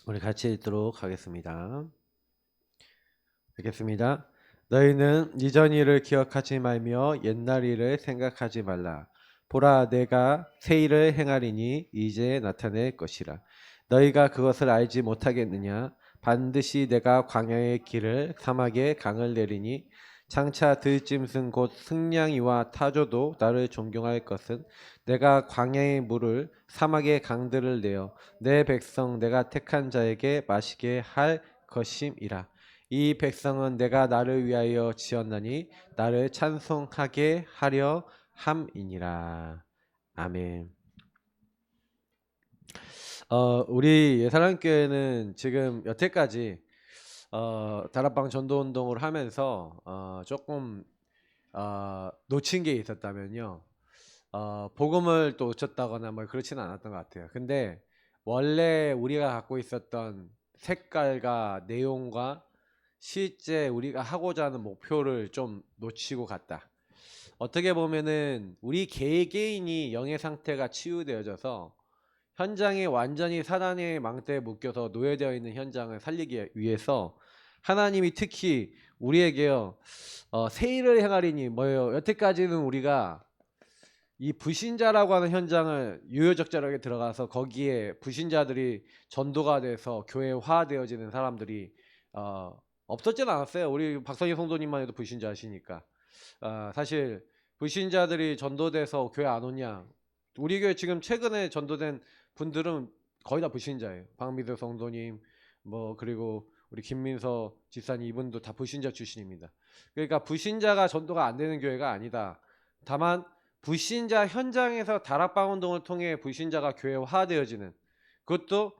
우리 같이 읽도록 하겠습니다. 읽겠습니다. 너희는 이전 일을 기억하지 말며 옛날 일을 생각하지 말라. 보라, 내가 새 일을 행하리니 이제 나타낼 것이라. 너희가 그것을 알지 못하겠느냐? 반드시 내가 광야의 길을 사막에 강을 내리니 장차 들짐승 곧 승냥이와 타조도 나를 존경할 것은 내가 광야의 물을 사막의 강들을 내어 내 백성 내가 택한 자에게 마시게 할 것임이라. 이 백성은 내가 나를 위하여 지었나니 나를 찬송하게 하려 함이니라. 아멘. 우리 예사랑교회는 지금 여태까지 다락방 전도운동을 하면서 조금 놓친 게 있었다면요, 복음을 또 놓쳤다거나 뭐 그렇지는 않았던 것 같아요. 근데 원래 우리가 갖고 있었던 색깔과 내용과 실제 우리가 하고자 하는 목표를 좀 놓치고 갔다. 어떻게 보면은 우리 개개인이 영의 상태가 치유되어져서 현장에 완전히 사단의 망대에 묶여서 노예되어 있는 현장을 살리기 위해서 하나님이 특히 우리에게요, 새 일을 행하리니 뭐예요? 여태까지는 우리가 이 불신자라고 하는 현장을 유효적절하게 들어가서 거기에 불신자들이 전도가 돼서 교회화되어지는 사람들이 없었진 않았어요. 우리 박선희 성도님만 해도 불신자시니까. 사실 불신자들이 전도돼서 교회 안 오냐? 우리 교회 지금 최근에 전도된 분들은 거의 다 불신자예요. 박미들 성도님, 뭐 그리고 우리 김민서 집사님, 이분도 다 불신자 출신입니다. 그러니까 불신자가 전도가 안 되는 교회가 아니다. 다만 불신자 현장에서 다락방 운동을 통해 불신자가 교회화되어지는, 그것도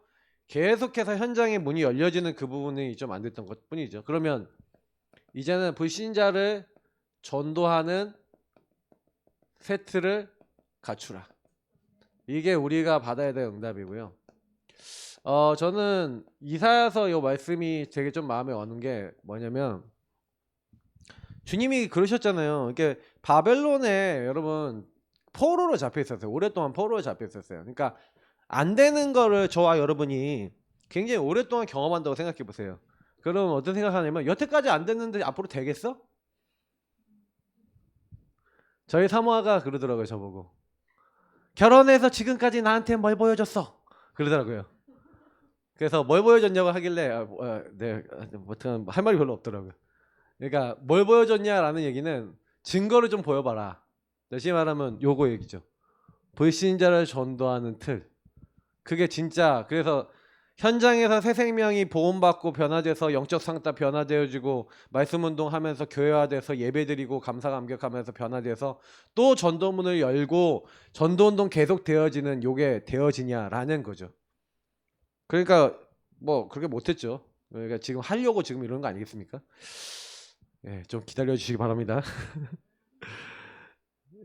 계속해서 현장의 문이 열려지는 그 부분이 좀 안 됐던 것 뿐이죠. 그러면 이제는 불신자를 전도하는 세트를 갖추라. 이게 우리가 받아야 될 응답이고요. 저는 이사야서 이 말씀이 되게 좀 마음에 와는 게 뭐냐면, 주님이 그러셨잖아요. 이게 바벨론에 여러분 포로로 잡혀 있었어요. 오랫동안 포로로 잡혀 있었어요. 그러니까 안 되는 거를 저와 여러분이 굉장히 오랫동안 경험한다고 생각해 보세요. 그럼 어떤 생각하냐면, 여태까지 안 됐는데 앞으로 되겠어? 저희 사모아가 그러더라고요. 저보고 결혼해서 지금까지 나한테 뭘 보여줬어? 그러더라고요. 그래서 뭘 보여줬냐고 하길래 네, 할 말이 별로 없더라고요. 그러니까 뭘 보여줬냐라는 얘기는 증거를 좀 보여봐라. 다시 말하면 요거 얘기죠. 불신자를 전도하는 틀. 그게 진짜, 그래서 현장에서 새 생명이 보험받고 변화돼서 영적 상태 변화되어지고 말씀 운동하면서 교회화돼서 예배드리고 감사 감격하면서 변화돼서 또 전도문을 열고 전도 운동 계속 되어지는, 요게 되어지냐라는 거죠. 그러니까 뭐 그렇게 못했죠. 그러니까 지금 하려고 지금 이런 거 아니겠습니까? 예, 좀 기다려 주시기 바랍니다.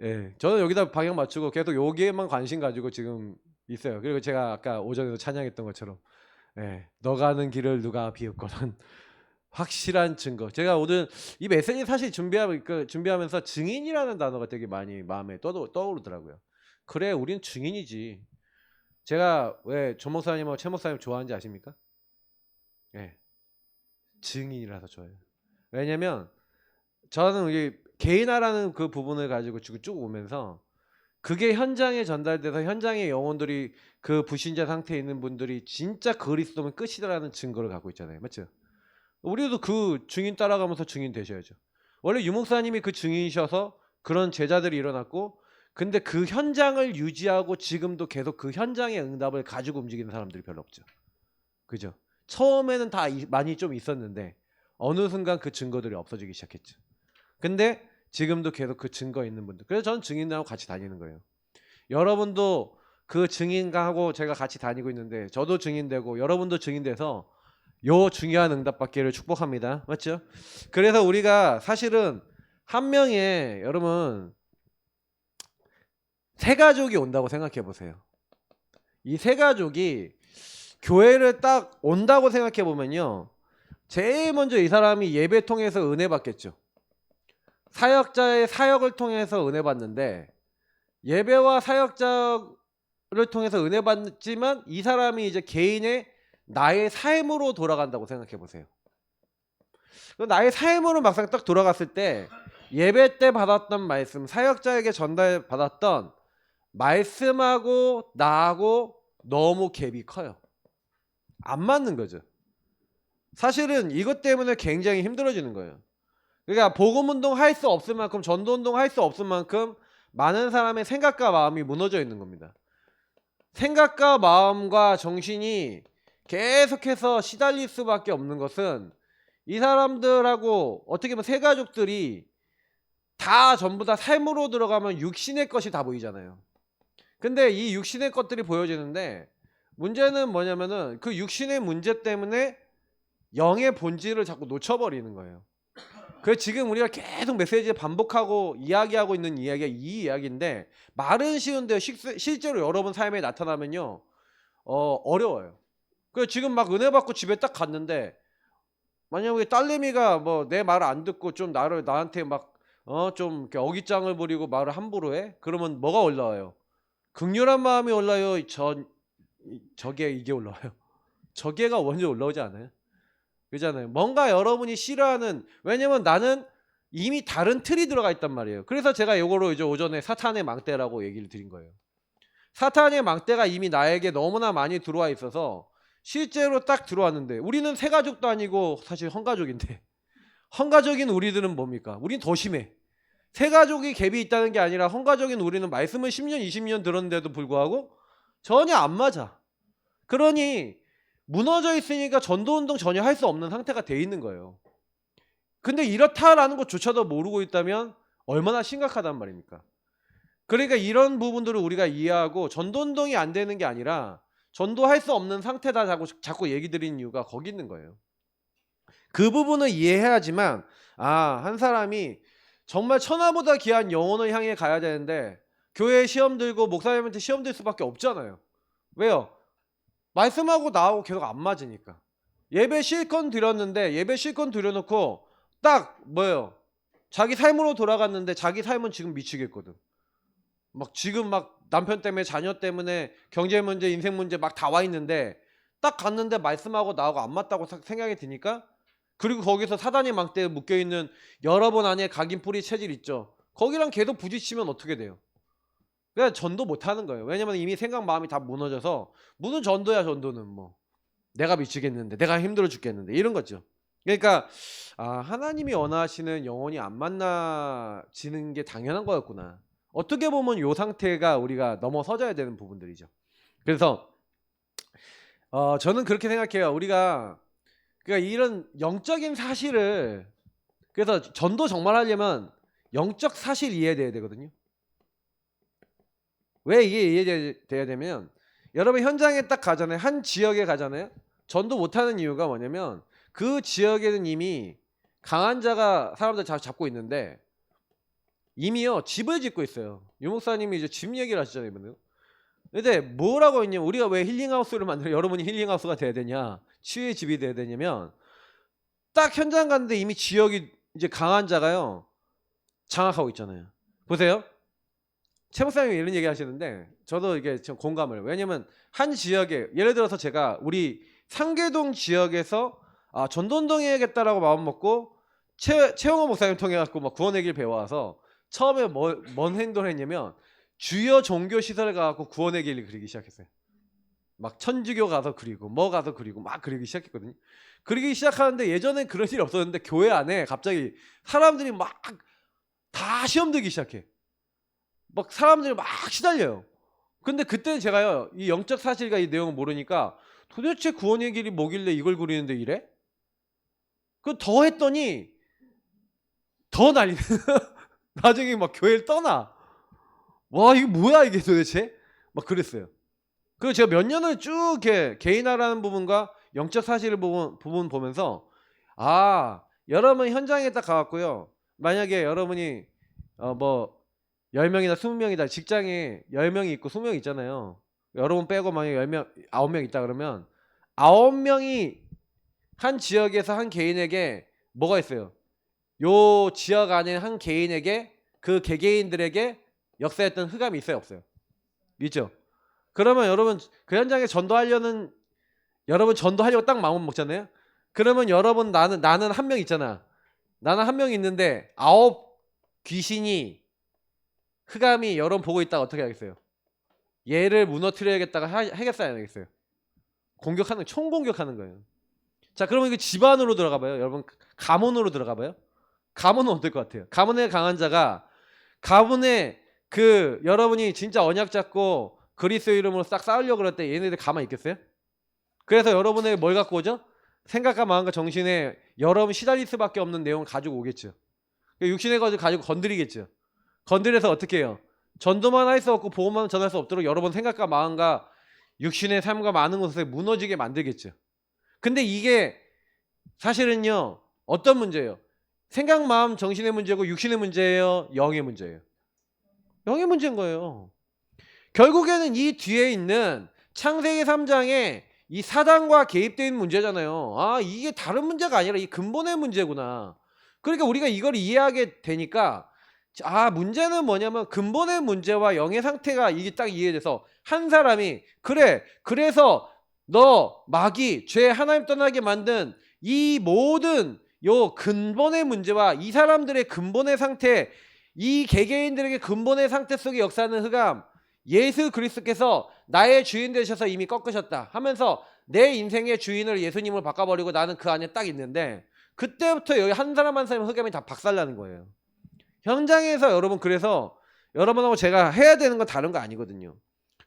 예, 저는 여기다 방향 맞추고 계속 여기에만 관심 가지고 지금 있어요. 그리고 제가 아까 오전에도 찬양했던 것처럼, 예, 너 가는 길을 누가 비웃거든. 확실한 증거. 제가 오늘 이 메시지 사실 준비하면서 증인이라는 단어가 되게 많이 마음에 떠오르더라고요. 그래, 우린 증인이지. 제가 왜 조 목사님하고 최 목사님 좋아하는지 아십니까? 예, 증인이라서 좋아해요. 왜냐면 저는 이 개인화라는 그 부분을 가지고 쭉 오면서 그게 현장에 전달돼서 현장의 영혼들이, 그 불신자 상태에 있는 분들이 진짜 그리스도면 끝이다라는 증거를 갖고 있잖아요. 맞죠? 우리도 그 증인 따라가면서 증인 되셔야죠. 원래 유목사님이 그 증인이셔서 그런 제자들이 일어났고, 근데 그 현장을 유지하고 지금도 계속 그 현장의 응답을 가지고 움직이는 사람들이 별로 없죠. 그죠? 처음에는 다 많이 좀 있었는데 어느 순간 그 증거들이 없어지기 시작했죠. 근데 지금도 계속 그 증거 있는 분들. 그래서 저는 증인들하고 같이 다니는 거예요. 여러분도 그 증인하고 제가 같이 다니고 있는데, 저도 증인되고 여러분도 증인돼서 요 중요한 응답 받기를 축복합니다. 맞죠? 그래서 우리가 사실은 한 명의, 여러분, 세 가족이 온다고 생각해 보세요. 이 세 가족이 교회를 딱 온다고 생각해 보면요, 제일 먼저 이 사람이 예배 통해서 은혜 받겠죠. 사역자의 사역을 통해서 은혜 받는데, 예배와 사역자를 통해서 은혜 받지만 이 사람이 이제 개인의 나의 삶으로 돌아간다고 생각해 보세요. 나의 삶으로 막상 딱 돌아갔을 때 예배 때 받았던 말씀, 사역자에게 전달 받았던 말씀하고 나하고 너무 갭이 커요. 안 맞는 거죠. 사실은 이것 때문에 굉장히 힘들어지는 거예요. 그러니까 복음운동 할 수 없을 만큼, 전도운동 할 수 없을 만큼 많은 사람의 생각과 마음이 무너져 있는 겁니다. 생각과 마음과 정신이 계속해서 시달릴 수밖에 없는 것은 이 사람들하고 어떻게 보면 세 가족들이 다 전부 다 삶으로 들어가면 육신의 것이 다 보이잖아요. 근데 이 육신의 것들이 보여지는데 문제는 뭐냐면은 그 육신의 문제 때문에 영의 본질을 자꾸 놓쳐버리는 거예요. 그래서 지금 우리가 계속 메시지에 반복하고 이야기하고 있는 이야기가 이 이야기인데 말은 쉬운데 실제로 여러분 삶에 나타나면요 어려워요. 그래서 지금 막 은혜 받고 집에 딱 갔는데 만약에 딸내미가 뭐 내 말을 안 듣고 좀 나한테 막 좀 어깃장을 부리고 말을 함부로 해? 그러면 뭐가 올라와요? 극렬한 마음이 올라요? 저게 이게 올라와요? 저게가 먼저 올라오지 않아요? 그잖아요. 뭔가 여러분이 싫어하는, 왜냐면 나는 이미 다른 틀이 들어가 있단 말이에요. 그래서 제가 요거로 이제 오전에 사탄의 망대라고 얘기를 드린 거예요. 사탄의 망대가 이미 나에게 너무나 많이 들어와 있어서 실제로 딱 들어왔는데 우리는 세 가족도 아니고 사실 헌가족인데 헌가족인 우리들은 뭡니까? 우린 더 심해. 세 가족이 갭이 있다는 게 아니라 헌가족인 우리는 말씀을 10년 20년 들었는데도 불구하고 전혀 안 맞아. 그러니 무너져 있으니까 전도운동 전혀 할 수 없는 상태가 돼 있는 거예요. 근데 이렇다라는 것조차도 모르고 있다면 얼마나 심각하단 말입니까? 그러니까 이런 부분들을 우리가 이해하고 전도운동이 안 되는 게 아니라 전도할 수 없는 상태다 자꾸 얘기 드리는 이유가 거기 있는 거예요. 그 부분을 이해해야지만 한 사람이 정말 천하보다 귀한 영혼을 향해 가야 되는데 교회에 시험 들고 목사님한테 시험 들 수밖에 없잖아요. 왜요? 말씀하고 나하고 계속 안 맞으니까. 예배 실컷 드렸는데 예배 실컷 드려놓고 딱 뭐예요? 자기 삶으로 돌아갔는데 자기 삶은 지금 미치겠거든. 막 지금 막 남편 때문에 자녀 때문에 경제 문제 인생 문제 막 다 와 있는데 딱 갔는데 말씀하고 나하고 안 맞다고 생각이 드니까, 그리고 거기서 사단의 망대에 묶여있는 여러분 안에 각인뿌리 체질 있죠. 거기랑 계속 부딪히면 어떻게 돼요? 그냥 전도 못하는 거예요. 왜냐면 이미 생각 마음이 다 무너져서 무슨 전도야. 전도는 뭐 내가 미치겠는데 내가 힘들어 죽겠는데 이런 거죠. 그러니까 하나님이 원하시는 영혼이 안 만나지는 게 당연한 거였구나. 어떻게 보면 이 상태가 우리가 넘어서져야 되는 부분들이죠. 그래서 저는 그렇게 생각해요. 우리가 그러니까 이런 영적인 사실을, 그래서 전도 정말 하려면 영적 사실 이해돼야 되거든요. 왜 이게 이해돼야 되면 여러분 현장에 딱 가잖아요. 한 지역에 가잖아요. 전도 못하는 이유가 뭐냐면 그 지역에는 이미 강한 자가 사람들 잘 잡고 있는데 이미요 집을 짓고 있어요. 유 목사님이 이제 집 얘기를 하시잖아요. 이번에. 근데 뭐라고 했냐면 우리가 왜 힐링하우스를 만들어 여러분이 힐링하우스가 돼야 되냐, 치유의 집이 돼야 되냐면 딱 현장 갔는데 이미 지역이 이제 강한 자가요 장악하고 있잖아요. 보세요. 최 목사님이 이런 얘기 하시는데 저도 이게 좀 공감을. 왜냐면 한 지역에 예를 들어서 제가 우리 상계동 지역에서 전도운동 해야겠다라고 마음 먹고 최홍호 목사님 통해 갖고 막 구원의 길 배워와서 처음에 뭔 행동을 했냐면 주요 종교 시설에 가갖고 구원의 길을 그리기 시작했어요. 막 천주교 가서 그리고 뭐 가서 그리고 막 그리기 시작했거든요. 그리기 시작하는데 예전엔 그런 일이 없었는데 교회 안에 갑자기 사람들이 막 다 시험 들기 시작해. 막 사람들이 막 시달려요. 근데 그때는 제가요 이 영적 사실과 이 내용을 모르니까 도대체 구원의 길이 뭐길래 이걸 그리는데 이래? 그 더 했더니 더 난리. 나중에 막 교회를 떠나. 와 이게 뭐야 이게 도대체? 막 그랬어요. 그리고 제가 몇 년을 쭉 이렇게 개인화라는 부분과 영적 사실을 부분 보면서 여러분 현장에 딱 가갖고요. 만약에 여러분이 뭐 10명이나 20명이다. 직장에 10명이 있고 20명 있잖아요. 여러분 빼고 만약에 10명, 9명 있다 그러면 9명이 한 지역에서 한 개인에게 뭐가 있어요? 요 지역 안에 한 개인에게 그 개개인들에게 역사했던 흑암이 있어요, 없어요? 있죠. 그러면 여러분 그 현장에 전도하려는 여러분 전도하려고 딱 마음 먹잖아요. 그러면 여러분 나는 한 명 있잖아. 나는 한 명 있는데 9 귀신이 흑암이 여러분 보고 있다가 어떻게 하겠어요? 얘를 무너뜨려야겠다가 하겠어요, 안 하겠어요? 공격하는 총공격하는 거예요. 자, 그러면 이거 집안으로 들어가 봐요. 여러분 가문으로 들어가 봐요. 가문은 어떨 것 같아요? 가문의 강한 자가 가문의 여러분이 진짜 언약 잡고 그리스도 이름으로 싹 싸우려고 그럴 때 얘네들 가만히 있겠어요? 그래서 여러분에게 뭘 갖고 오죠? 생각과 마음과 정신에 여러분 시달릴 수밖에 없는 내용을 가지고 오겠죠. 육신의 것을 가지고 건드리겠죠. 건드려서 어떻게 해요? 전도만 할 수 없고 보험만 전할 수 없도록 여러분 생각과 마음과 육신의 삶과 많은 것에 무너지게 만들겠죠. 근데 이게 사실은요, 어떤 문제예요? 생각, 마음, 정신의 문제고 육신의 문제예요? 영의 문제예요? 영의 문제인 거예요. 결국에는 이 뒤에 있는 창세기 3장에 이 사단과 개입되어 있는 문제잖아요. 아, 이게 다른 문제가 아니라 이 근본의 문제구나. 그러니까 우리가 이걸 이해하게 되니까 문제는 뭐냐면 근본의 문제와 영의 상태가 이게 딱 이해돼서 한 사람이 그래, 그래서 너 마귀, 죄, 하나님 떠나게 만든 이 모든 요 근본의 문제와 이 사람들의 근본의 상태, 이 개개인들에게 근본의 상태 속에 역사하는 흑암, 예수 그리스도께서 나의 주인 되셔서 이미 꺾으셨다 하면서 내 인생의 주인을 예수님을 바꿔버리고 나는 그 안에 딱 있는데, 그때부터 여기 한 사람 한 사람 흑암이 다 박살나는 거예요. 현장에서 여러분, 그래서 여러분하고 제가 해야 되는 건 다른 거 아니거든요.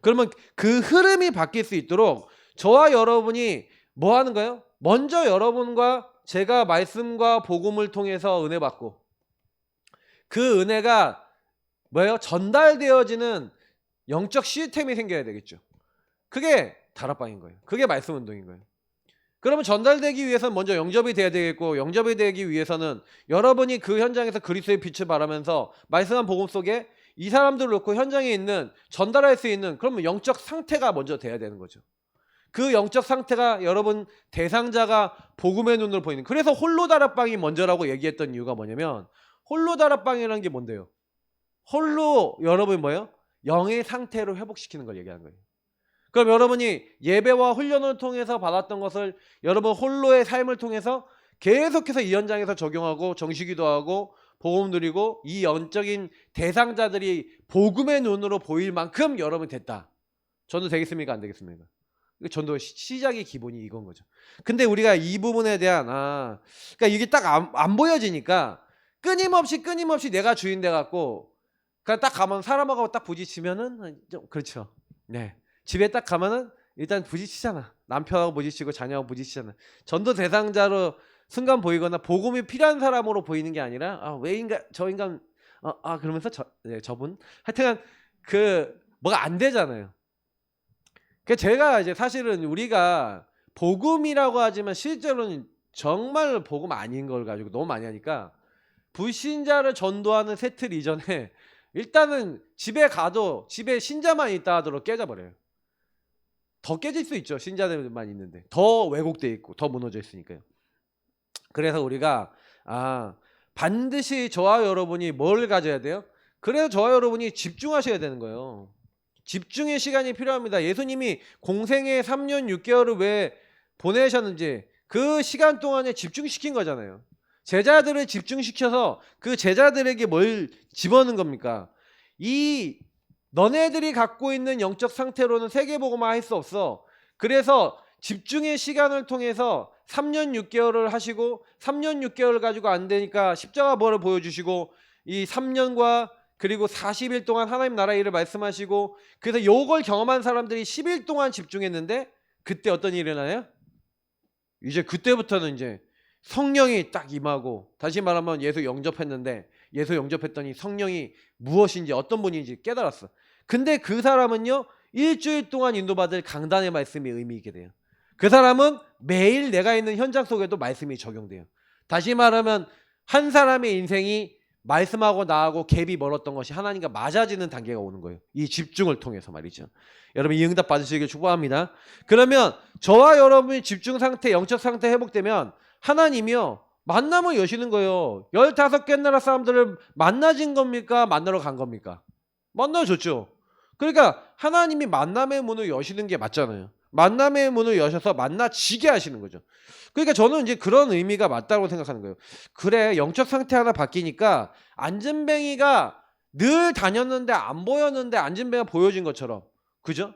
그러면 그 흐름이 바뀔 수 있도록 저와 여러분이 뭐 하는 거예요? 먼저 여러분과 제가 말씀과 복음을 통해서 은혜 받고, 그 은혜가 뭐예요? 전달되어지는 영적 시스템이 생겨야 되겠죠. 그게 다락방인 거예요. 그게 말씀 운동인 거예요. 그러면 전달되기 위해서는 먼저 영접이 돼야 되겠고, 영접이 되기 위해서는 여러분이 그 현장에서 그리스도의 빛을 바라면서 말씀한 복음 속에 이 사람들을 놓고 현장에 있는 전달할 수 있는, 그러면 영적 상태가 먼저 돼야 되는 거죠. 그 영적 상태가 여러분 대상자가 복음의 눈으로 보이는, 그래서 홀로 다락방이 먼저라고 얘기했던 이유가 뭐냐면, 홀로 다락방이라는 게 뭔데요? 홀로 여러분이 뭐예요? 영의 상태로 회복시키는 걸 얘기하는 거예요. 그럼 여러분이 예배와 훈련을 통해서 받았던 것을 여러분 홀로의 삶을 통해서 계속해서 이 현장에서 적용하고 정시기도 하고 복음 드리고 이 영적인 대상자들이 복음의 눈으로 보일 만큼 여러분 됐다. 전도 되겠습니까? 안 되겠습니까? 전도 시작의 기본이 이건 거죠. 근데 우리가 이 부분에 대한 그러니까 이게 딱 안 보여지니까 끊임없이 내가 주인 돼 갖고 그냥 딱 가면 사람하고 딱 부딪히면은 좀 그렇죠. 네. 집에 딱 가면은 일단 부딪히잖아. 남편하고 부딪히고 자녀하고 부딪히잖아. 전도 대상자로 순간 보이거나 복음이 필요한 사람으로 보이는 게 아니라 왜 인간 저 인간 그러면서 저분 하여튼 뭐가 안 되잖아요. 그 제가 이제 사실은 우리가 복음이라고 하지만 실제로는 정말 복음 아닌 걸 가지고 너무 많이 하니까 불신자를 전도하는 세틀 이전에 일단은 집에 가도 집에 신자만 있다 하도록 깨져버려요. 더 깨질 수 있죠. 신자들만 있는데 더 왜곡돼 있고 더 무너져 있으니까요. 그래서 우리가 반드시 저와 여러분이 뭘 가져야 돼요? 그래서 저와 여러분이 집중하셔야 되는 거예요. 집중의 시간이 필요합니다. 예수님이 공생의 3년 6개월을 왜 보내셨는지 그 시간 동안에 집중시킨 거잖아요. 제자들을 집중시켜서 그 제자들에게 뭘 집어넣는 겁니까? 너네들이 갖고 있는 영적 상태로는 세계복음화 할 수 없어. 그래서 집중의 시간을 통해서 3년 6개월을 하시고 3년 6개월 가지고 안 되니까 십자가 부활을 보여주시고 이 3년과 그리고 40일 동안 하나님 나라 일을 말씀하시고, 그래서 요걸 경험한 사람들이 10일 동안 집중했는데 그때 어떤 일이 일어나요? 이제 그때부터는 이제 성령이 딱 임하고, 다시 말하면 예수 영접했는데 예수 영접했더니 성령이 무엇인지 어떤 분인지 깨달았어. 근데 그 사람은요 일주일 동안 인도받을 강단의 말씀이 의미 있게 돼요. 그 사람은 매일 내가 있는 현장 속에도 말씀이 적용돼요. 다시 말하면 한 사람의 인생이 말씀하고 나하고 갭이 멀었던 것이 하나님과 맞아지는 단계가 오는 거예요. 이 집중을 통해서 말이죠. 여러분 이 응답 받으시길 축복합니다. 그러면 저와 여러분의 집중 상태, 영적 상태 회복되면 하나님이요 만남을 여시는 거예요. 15개 나라 사람들을 만나진 겁니까? 만나러 간 겁니까? 만나줬죠. 그러니까 하나님이 만남의 문을 여시는 게 맞잖아요. 만남의 문을 여셔서 만나지게 하시는 거죠. 그러니까 저는 이제 그런 의미가 맞다고 생각하는 거예요. 그래, 영적 상태 하나 바뀌니까 안진뱅이가 늘 다녔는데 안 보였는데 안진뱅이가 보여진 것처럼. 그죠?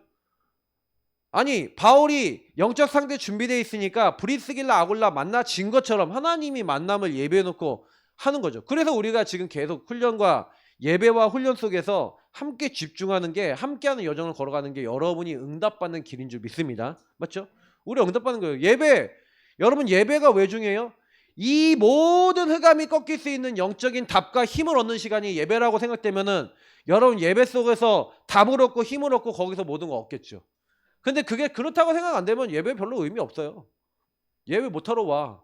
아니 바울이 영적 상태 준비되어 있으니까 브리스길라 아굴라 만나진 것처럼 하나님이 만남을 예배해 놓고 하는 거죠. 그래서 우리가 지금 계속 훈련과 예배와 훈련 속에서 함께 집중하는 게, 함께하는 여정을 걸어가는 게 여러분이 응답받는 길인 줄 믿습니다. 맞죠? 우리 응답받는 거예요. 예배, 여러분 예배가 왜 중요해요? 이 모든 흑암이 꺾일 수 있는 영적인 답과 힘을 얻는 시간이 예배라고 생각되면은 여러분 예배 속에서 답을 얻고 힘을 얻고 거기서 모든 거 얻겠죠. 근데 그게 그렇다고 생각 안 되면 예배 별로 의미 없어요. 예배 못하러 와.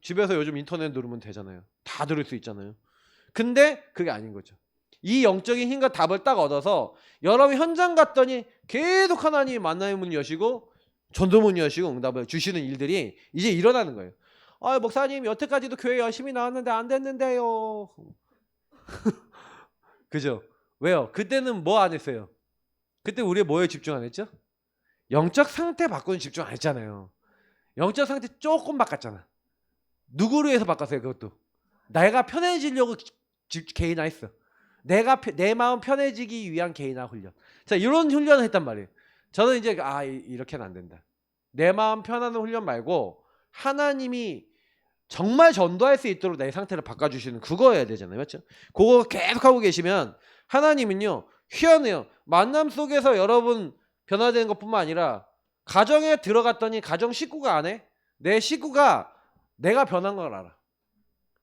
집에서 요즘 인터넷 누르면 되잖아요. 다 들을 수 있잖아요. 근데 그게 아닌 거죠. 이 영적인 힘과 답을 딱 얻어서 여러분 현장 갔더니 계속 하나님이 만남의 문 여시고 전도문 여시고 응답을 주시는 일들이 이제 일어나는 거예요. 아, 목사님 여태까지도 교회 열심히 나왔는데 안 됐는데요. 그죠? 왜요? 그때는 뭐 안 했어요? 그때 우리 뭐에 집중 안 했죠? 영적 상태 바꾸는 집중 안 했잖아요. 영적 상태 조금 바꿨잖아. 누구를 위해서 바꿨어요? 그것도 내가 편해지려고 개인화 했어. 내 마음 편해지기 위한 개인화 훈련. 자, 이런 훈련을 했단 말이에요. 저는 이제 이렇게는 안 된다. 내 마음 편하는 훈련 말고 하나님이 정말 전도할 수 있도록 내 상태를 바꿔주시는 그거 해야 되잖아요. 맞죠? 그거 계속 하고 계시면 하나님은요 희한해요. 만남 속에서 여러분 변화되는 것뿐만 아니라 가정에 들어갔더니 가정 식구가 안 해? 내 식구가 내가 변한 걸 알아.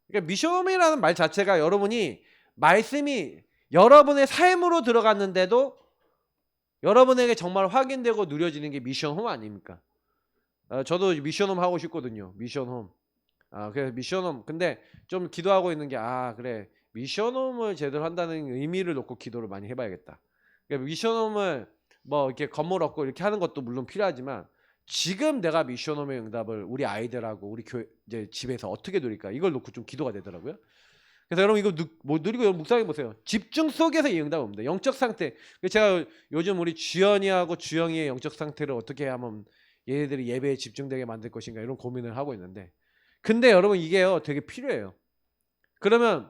그러니까 미션홈이라는 말 자체가 여러분이 말씀이 여러분의 삶으로 들어갔는데도 여러분에게 정말 확인되고 누려지는 게 미션홈 아닙니까? 저도 미션홈 하고 싶거든요. 미션홈. 그래서 미션홈. 근데 좀 기도하고 있는 게 그래. 미션홈을 제대로 한다는 의미를 놓고 기도를 많이 해봐야겠다. 그러니까 미션홈을 뭐 이렇게 건물 얻고 이렇게 하는 것도 물론 필요하지만 지금 내가 미션홈의 응답을 우리 아이들하고 우리 교회 이제 집에서 어떻게 누릴까 이걸 놓고 좀 기도가 되더라고요. 그래서 여러분 이거 누리고 여러분 묵상해 보세요. 집중 속에서 이 응답이 옵니다. 영적 상태. 제가 요즘 우리 주연이하고 주영이의 영적 상태를 어떻게 하면 얘네들이 예배에 집중되게 만들 것인가 이런 고민을 하고 있는데, 근데 여러분 이게요 되게 필요해요. 그러면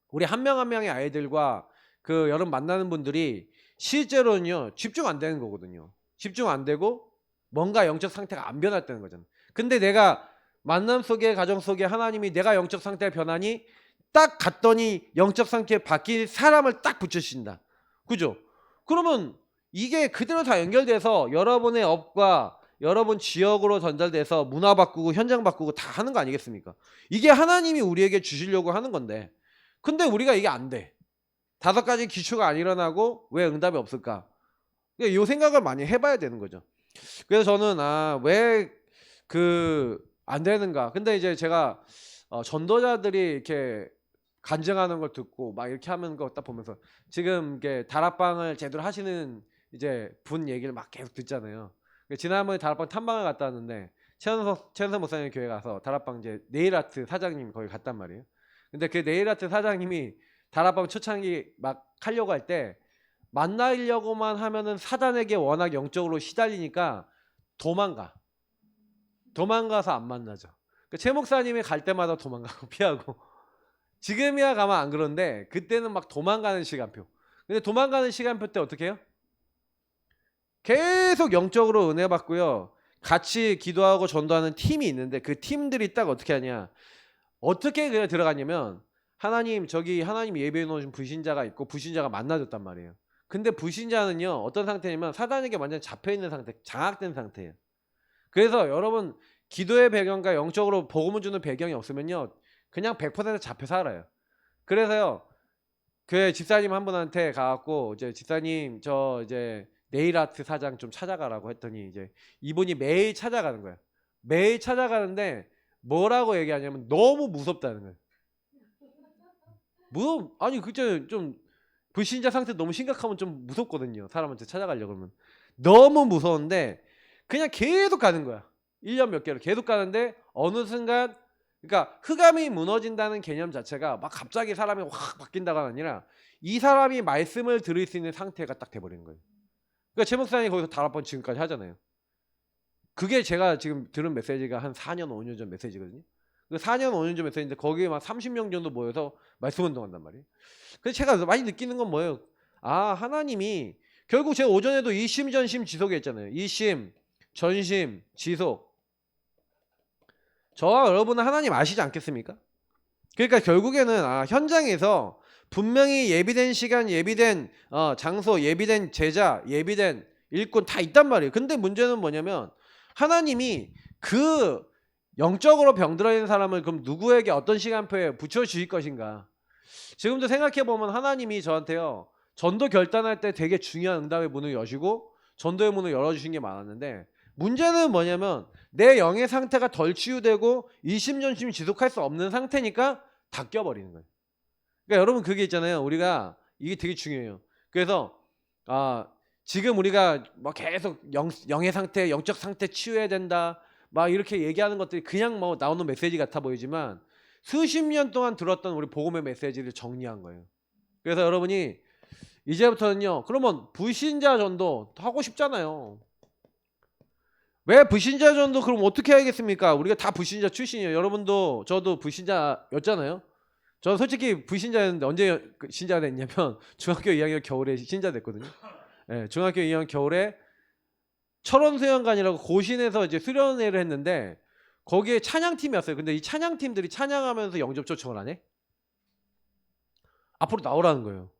우리 한 명 한 명의 아이들과 그 여러분 만나는 분들이 실제로는요 집중 안 되는 거거든요. 집중 안 되고 뭔가 영적 상태가 안 변했다는 거잖아요. 근데 내가 만남 속에 가정 속에 하나님이 내가 영적 상태가 변하니 딱 갔더니 영적 상태에 바뀔 사람을 딱 붙여주신다. 그죠? 그러면 이게 그대로 다 연결돼서 여러분의 업과 여러분 지역으로 전달돼서 문화 바꾸고 현장 바꾸고 다 하는 거 아니겠습니까? 이게 하나님이 우리에게 주시려고 하는 건데, 근데 우리가 이게 안 돼. 5가지 기초가 안 일어나고 왜 응답이 없을까? 이 생각을 많이 해봐야 되는 거죠. 그래서 저는 왜 안 되는가? 근데 이제 제가 전도자들이 이렇게 간증하는 걸 듣고 막 이렇게 하는 거 딱 보면서 지금 이게 다락방을 제대로 하시는 이제 분 얘기를 막 계속 듣잖아요. 지난번에 다락방 탐방을 갔다 왔는데 최현석 목사님 교회 가서 다락방 이제 네일아트 사장님 거기 갔단 말이에요. 근데 그 네일아트 사장님이 다락방 초창기 막 하려고 할 때 만나려고만 하면은 사단에게 워낙 영적으로 시달리니까 도망가서 안 만나죠. 최 목사님이 갈 때마다 도망가고 피하고 지금이야 가면 안 그런데 그때는 막 도망가는 시간표. 근데 도망가는 시간표 때 어떻게 해요? 계속 영적으로 은혜 받고요. 같이 기도하고 전도하는 팀이 있는데 그 팀들이 딱 어떻게 하냐. 어떻게 그냥 들어갔냐면 저기 하나님 예배해 놓으신 불신자가 있고 불신자가 만나줬단 말이에요. 근데 불신자는요 어떤 상태냐면 사단에게 완전 잡혀있는 상태, 장악된 상태예요. 그래서 여러분 기도의 배경과 영적으로 복음을 주는 배경이 없으면요 그냥 100% 잡혀 살아요. 그래서요 그 집사님 한 분한테 가갖고 이제 집사님 저 이제 네일아트 사장 좀 찾아가라고 했더니 이제 이분이 매일 찾아가는 거예요. 매일 찾아가는데 뭐라고 얘기하냐면 너무 무섭다는 거예요. 아니 그때 좀 불신자 상태 너무 심각하면 좀 무섭거든요. 사람한테 찾아가려고 그러면 너무 무서운데 그냥 계속 가는 거야. 1년 몇 개를 계속 가는데 어느 순간 그러니까 흑암이 무너진다는 개념 자체가 막 갑자기 사람이 확 바뀐다가 아니라 이 사람이 말씀을 들을 수 있는 상태가 딱 돼버리는 거예요. 그러니까 최 목사님 거기서 다락방 지금까지 하잖아요. 그게 제가 지금 들은 메시지가 한 4년 5년 전 메시지거든요. 그 4년 5년 전 메시지인데 거기에 막 30명 정도 모여서 말씀 운동한단 말이에요. 그래서 제가 많이 느끼는 건 뭐예요? 아, 하나님이 결국 제가 오전에도 이심 전심 지속에 했잖아요. 이심 전심 지속. 저와 여러분은 하나님 아시지 않겠습니까? 그러니까 결국에는 현장에서 분명히 예비된 시간, 예비된 장소, 예비된 제자, 예비된 일꾼 다 있단 말이에요. 근데 문제는 뭐냐면 하나님이 그 영적으로 병들어 있는 사람을 그럼 누구에게 어떤 시간표에 붙여 주실 것인가? 지금도 생각해 보면 하나님이 저한테요. 전도 결단할 때 되게 중요한 응답의 문을 여시고 전도의 문을 열어주신 게 많았는데 문제는 뭐냐면 내 영의 상태가 덜 치유되고 이심전심 지속할 수 없는 상태니까 다 껴버리는 거예요. 그러니까 여러분 그게 있잖아요. 우리가 이게 되게 중요해요. 그래서 지금 우리가 뭐 계속 영의 상태, 영적 상태 치유해야 된다. 막 이렇게 얘기하는 것들이 그냥 뭐 나오는 메시지 같아 보이지만 수십 년 동안 들었던 우리 복음의 메시지를 정리한 거예요. 그래서 여러분이 이제부터는요. 그러면 불신자 전도 하고 싶잖아요. 왜 불신자 전도 그럼 어떻게 해야겠습니까? 우리가 다 불신자 출신이에요. 여러분도 저도 불신자였잖아요. 저는 솔직히 불신자였는데 언제 신자가 됐냐면 중학교 2학년 겨울에 신자 됐거든요. 네, 중학교 2학년 겨울에 철원수영관이라고 고신에서 이제 수련회를 했는데 거기에 찬양팀이었어요. 근데 이 찬양팀들이 찬양하면서 영접 초청을 하네. 앞으로 나오라는 거예요.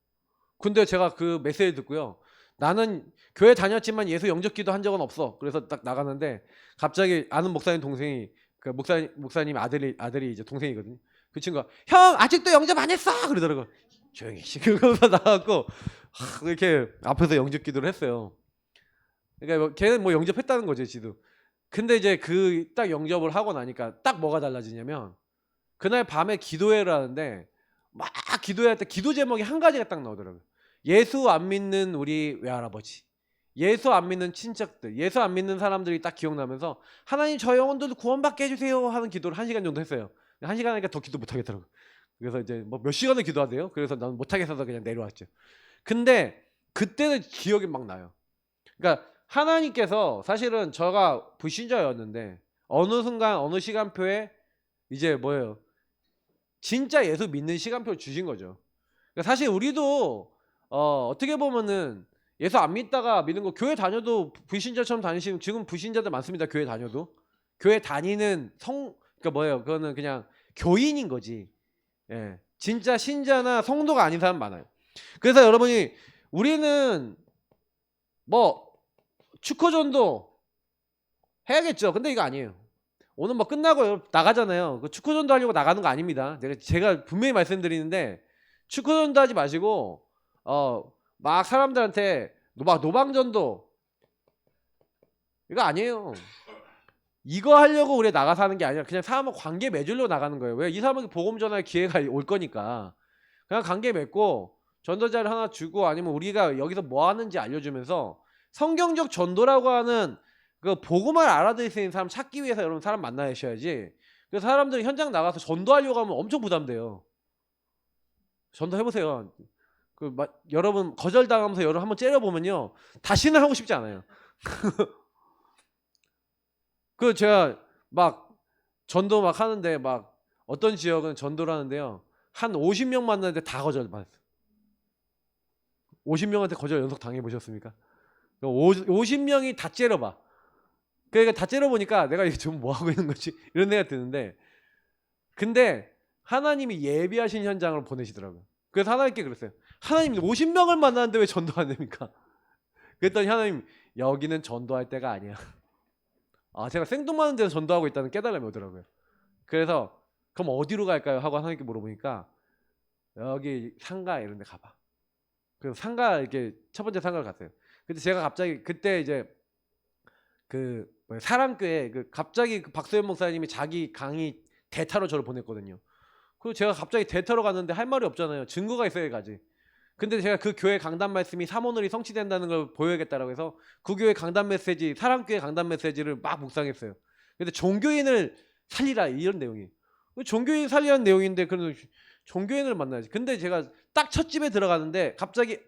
근데 제가 그 메시지 듣고요. 나는 교회 다녔지만 예수 영접기도 한 적은 없어. 그래서 딱 나가는데 갑자기 아는 목사님 동생이 그 목사님 아들이 이제 동생이거든요. 그 친구가 형 아직도 영접 안 했어 그러더라고. 조용히 씨 그러면서 나갔고 이렇게 앞에서 영접기도를 했어요. 그러니까 뭐 걔는 뭐 영접했다는 거죠 지도. 근데 이제 그 딱 영접을 하고 나니까 딱 뭐가 달라지냐면 그날 밤에 기도회를 하는데 막 기도할 때 기도 제목이 한 가지가 딱 나오더라고요. 예수 안 믿는 우리 외할아버지, 예수 안 믿는 친척들, 예수 안 믿는 사람들이 딱 기억나면서 하나님 저 영혼들도 구원받게 해주세요 하는 기도를 1시간 정도 했어요. 1시간 하니까 더 기도 못하겠더라고요. 그래서 이제 뭐 몇 시간을 기도하대요. 그래서 나는 못하겠어서 그냥 내려왔죠. 근데 그때는 기억이 막 나요. 그러니까 하나님께서 사실은 저가 불신자였는데 어느 순간 어느 시간표에 이제 뭐예요? 진짜 예수 믿는 시간표를 주신 거죠. 그러니까 사실 우리도 어떻게 보면은 예수 안 믿다가 믿는 거 교회 다녀도 불신자처럼 다니시는 지금 불신자들 많습니다. 교회 다녀도 교회 다니는 그러니까 뭐예요? 그거는 그냥 교인인 거지. 예, 진짜 신자나 성도가 아닌 사람 많아요. 그래서 여러분이 우리는 뭐 축구전도 해야겠죠. 근데 이거 아니에요. 오늘 뭐 끝나고 나가잖아요. 그 축구전도 하려고 나가는 거 아닙니다. 제가 분명히 말씀드리는데 축구전도 하지 마시고 막 사람들한테 막 노방전도 이거 아니에요. 이거 하려고 우리 나가서 하는 게 아니라 그냥 사람하고 관계 맺으려고 나가는 거예요. 왜 이 사람에게 복음 전할 기회가 올 거니까 그냥 관계 맺고 전도자를 하나 주고 아니면 우리가 여기서 뭐 하는지 알려주면서 성경적 전도라고 하는 그 복음을 알아들을 수 있는 사람 찾기 위해서 여러분 사람 만나셔야지. 그래서 사람들이 현장 나가서 전도하려고 하면 엄청 부담돼요. 전도 해보세요. 여러분 거절당하면서 여러분 한번 째려보면요 다시는 하고 싶지 않아요. 제가 막 전도 막 하는데 막 어떤 지역은 전도를 하는데요 한 50명 만나는데 다 거절받았어요. 50명한테 거절 연속 당해보셨습니까? 50명이 다 째려봐. 그러니까 다 째려보니까 내가 이게 지금 뭐하고 있는 거지? 이런 생각이 드는데 근데 하나님이 예비하신 현장으로 보내시더라고요. 그래서 하나님께 그랬어요. 하나님 50명을 만나는데 왜 전도 안 됩니까? 그랬더니 하나님 여기는 전도할 때가 아니야. 제가 생뚱맞은 데서 전도하고 있다는 깨달음이 오더라고요. 그래서 그럼 어디로 갈까요? 하고 하나님께 물어보니까 여기 상가 이런 데 가봐. 그래서 상가 이렇게 첫 번째 상가를 갔어요. 근데 제가 갑자기 그때 이제 그 사랑교회 갑자기 그 박소연 목사님이 자기 강의 대타로 저를 보냈거든요. 그리고 제가 갑자기 대타로 갔는데 할 말이 없잖아요. 증거가 있어야 가지. 근데 제가 그 교회 강단 말씀이 사모늘이 성취된다는 걸 보여야겠다라고 해서 그 교회 강단 메시지 사랑교회 강단 메시지를 막 묵상했어요. 근데 종교인을 살리라 이런 내용이. 종교인 살리라는 내용인데 그런 종교인을 만나야지. 근데 제가 딱 첫 집에 들어가는데 갑자기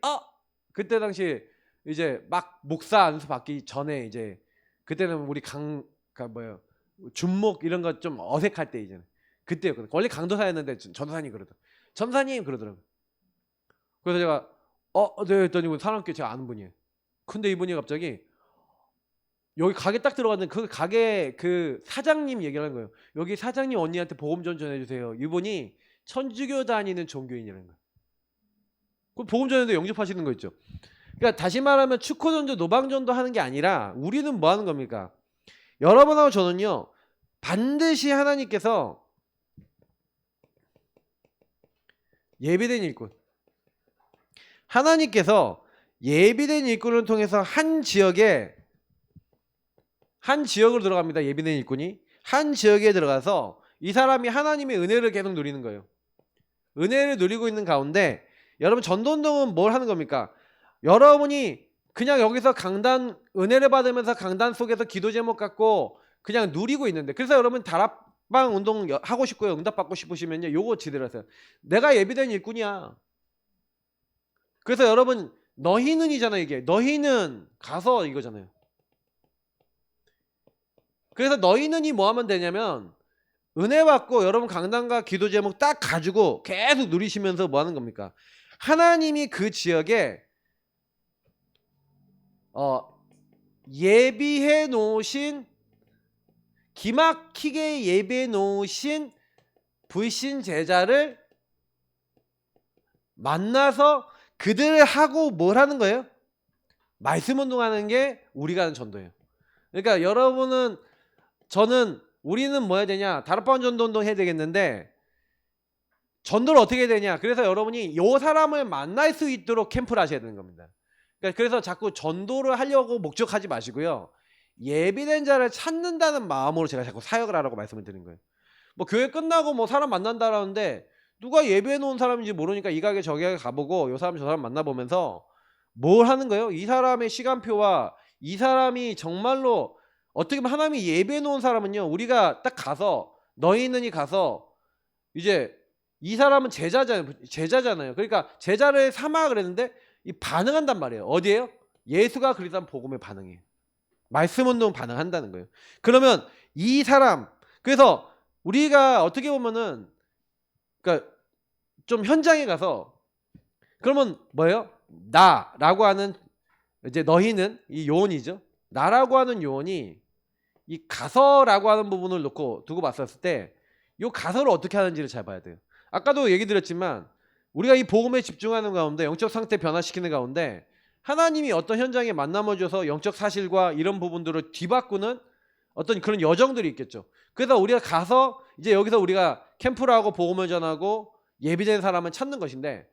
그때 당시 이제 막 목사 안수 받기 전에 이제 그때는 우리 그러니까 뭐예요? 준목 이런 거 좀 어색할 때 이제는 그때였거든. 원래 강도사였는데 전도사님 그러더라고. 전사님 그러더라고. 그래서 제가 네 했더니 사람께 제가 아는 분이에요. 근데 이분이 갑자기 여기 가게 딱 들어갔는데 그 가게 그 사장님 얘기를 하는 거예요. 여기 사장님 언니한테 복음 좀 전해주세요. 이분이 천주교 다니는 종교인이라는 거예요. 그 복음 전해도 영접하시는 거 있죠. 그러니까 다시 말하면 축호전도 노방전도 하는 게 아니라 우리는 뭐 하는 겁니까? 여러분하고 저는요 반드시 하나님께서 예비된 일꾼, 하나님께서 예비된 일꾼을 통해서 한 지역으로 들어갑니다. 예비된 일꾼이 한 지역에 들어가서 이 사람이 하나님의 은혜를 계속 누리는 거예요. 은혜를 누리고 있는 가운데 여러분 전도운동은 뭘 하는 겁니까? 여러분이 그냥 여기서 강단 은혜를 받으면서 강단 속에서 기도 제목 갖고 그냥 누리고 있는데, 그래서 여러분 다락방 운동 하고 싶고요, 응답 받고 싶으시면요 요거 지대로 하세요. 내가 예비된 일꾼이야. 그래서 여러분 너희는이잖아요. 이게 너희는 가서 이거잖아요. 그래서 너희는이 뭐 하면 되냐면 은혜 받고 여러분 강단과 기도 제목 딱 가지고 계속 누리시면서 뭐 하는 겁니까? 하나님이 그 지역에 예비해 놓으신, 기막히게 예비해 놓으신 불신 제자를 만나서 그들하고 뭘 하는 거예요? 말씀 운동하는 게 우리가 하는 전도예요. 그러니까 여러분은 우리는 뭐 해야 되냐? 다락방 전도 운동 해야 되겠는데 전도를 어떻게 해야 되냐? 그래서 여러분이 요 사람을 만날 수 있도록 캠프를 하셔야 되는 겁니다. 그래서 자꾸 전도를 하려고 목적하지 마시고요. 예비된 자를 찾는다는 마음으로 제가 자꾸 사역을 하라고 말씀을 드린 거예요. 뭐 교회 끝나고 뭐 사람 만난다라는데 누가 예배해 놓은 사람인지 모르니까 이 가게 저 가게 가보고 요 사람 저 사람 만나보면서 뭘 하는 거예요? 이 사람의 시간표와 이 사람이 정말로 어떻게 보면 하나님이 예배해 놓은 사람은요, 우리가 딱 가서 너희는이 가서 이제 이 사람은 제자잖아요. 그러니까 제자를 삼아 그랬는데 이 반응한단 말이에요. 어디에요? 예수가 그리스도인 복음에 반응해요. 말씀 운동 반응한다는 거예요. 그러면 이 사람, 그래서 우리가 어떻게 보면은 그러니까 좀 현장에 가서 그러면 뭐예요? 나라고 하는 이제 너희는 이 요원이죠. 나라고 하는 요원이 이 가서라고 하는 부분을 두고 봤었을 때 이 가서를 어떻게 하는지를 잘 봐야 돼요. 아까도 얘기 드렸지만 우리가 이 복음에 집중하는 가운데 영적 상태 변화시키는 가운데 하나님이 어떤 현장에 만남을 줘서 영적 사실과 이런 부분들을 뒤바꾸는 어떤 그런 여정들이 있겠죠. 그래서 우리가 가서 이제 여기서 우리가 캠프를 하고 복음을 전하고 예비된 사람을 찾는 것인데,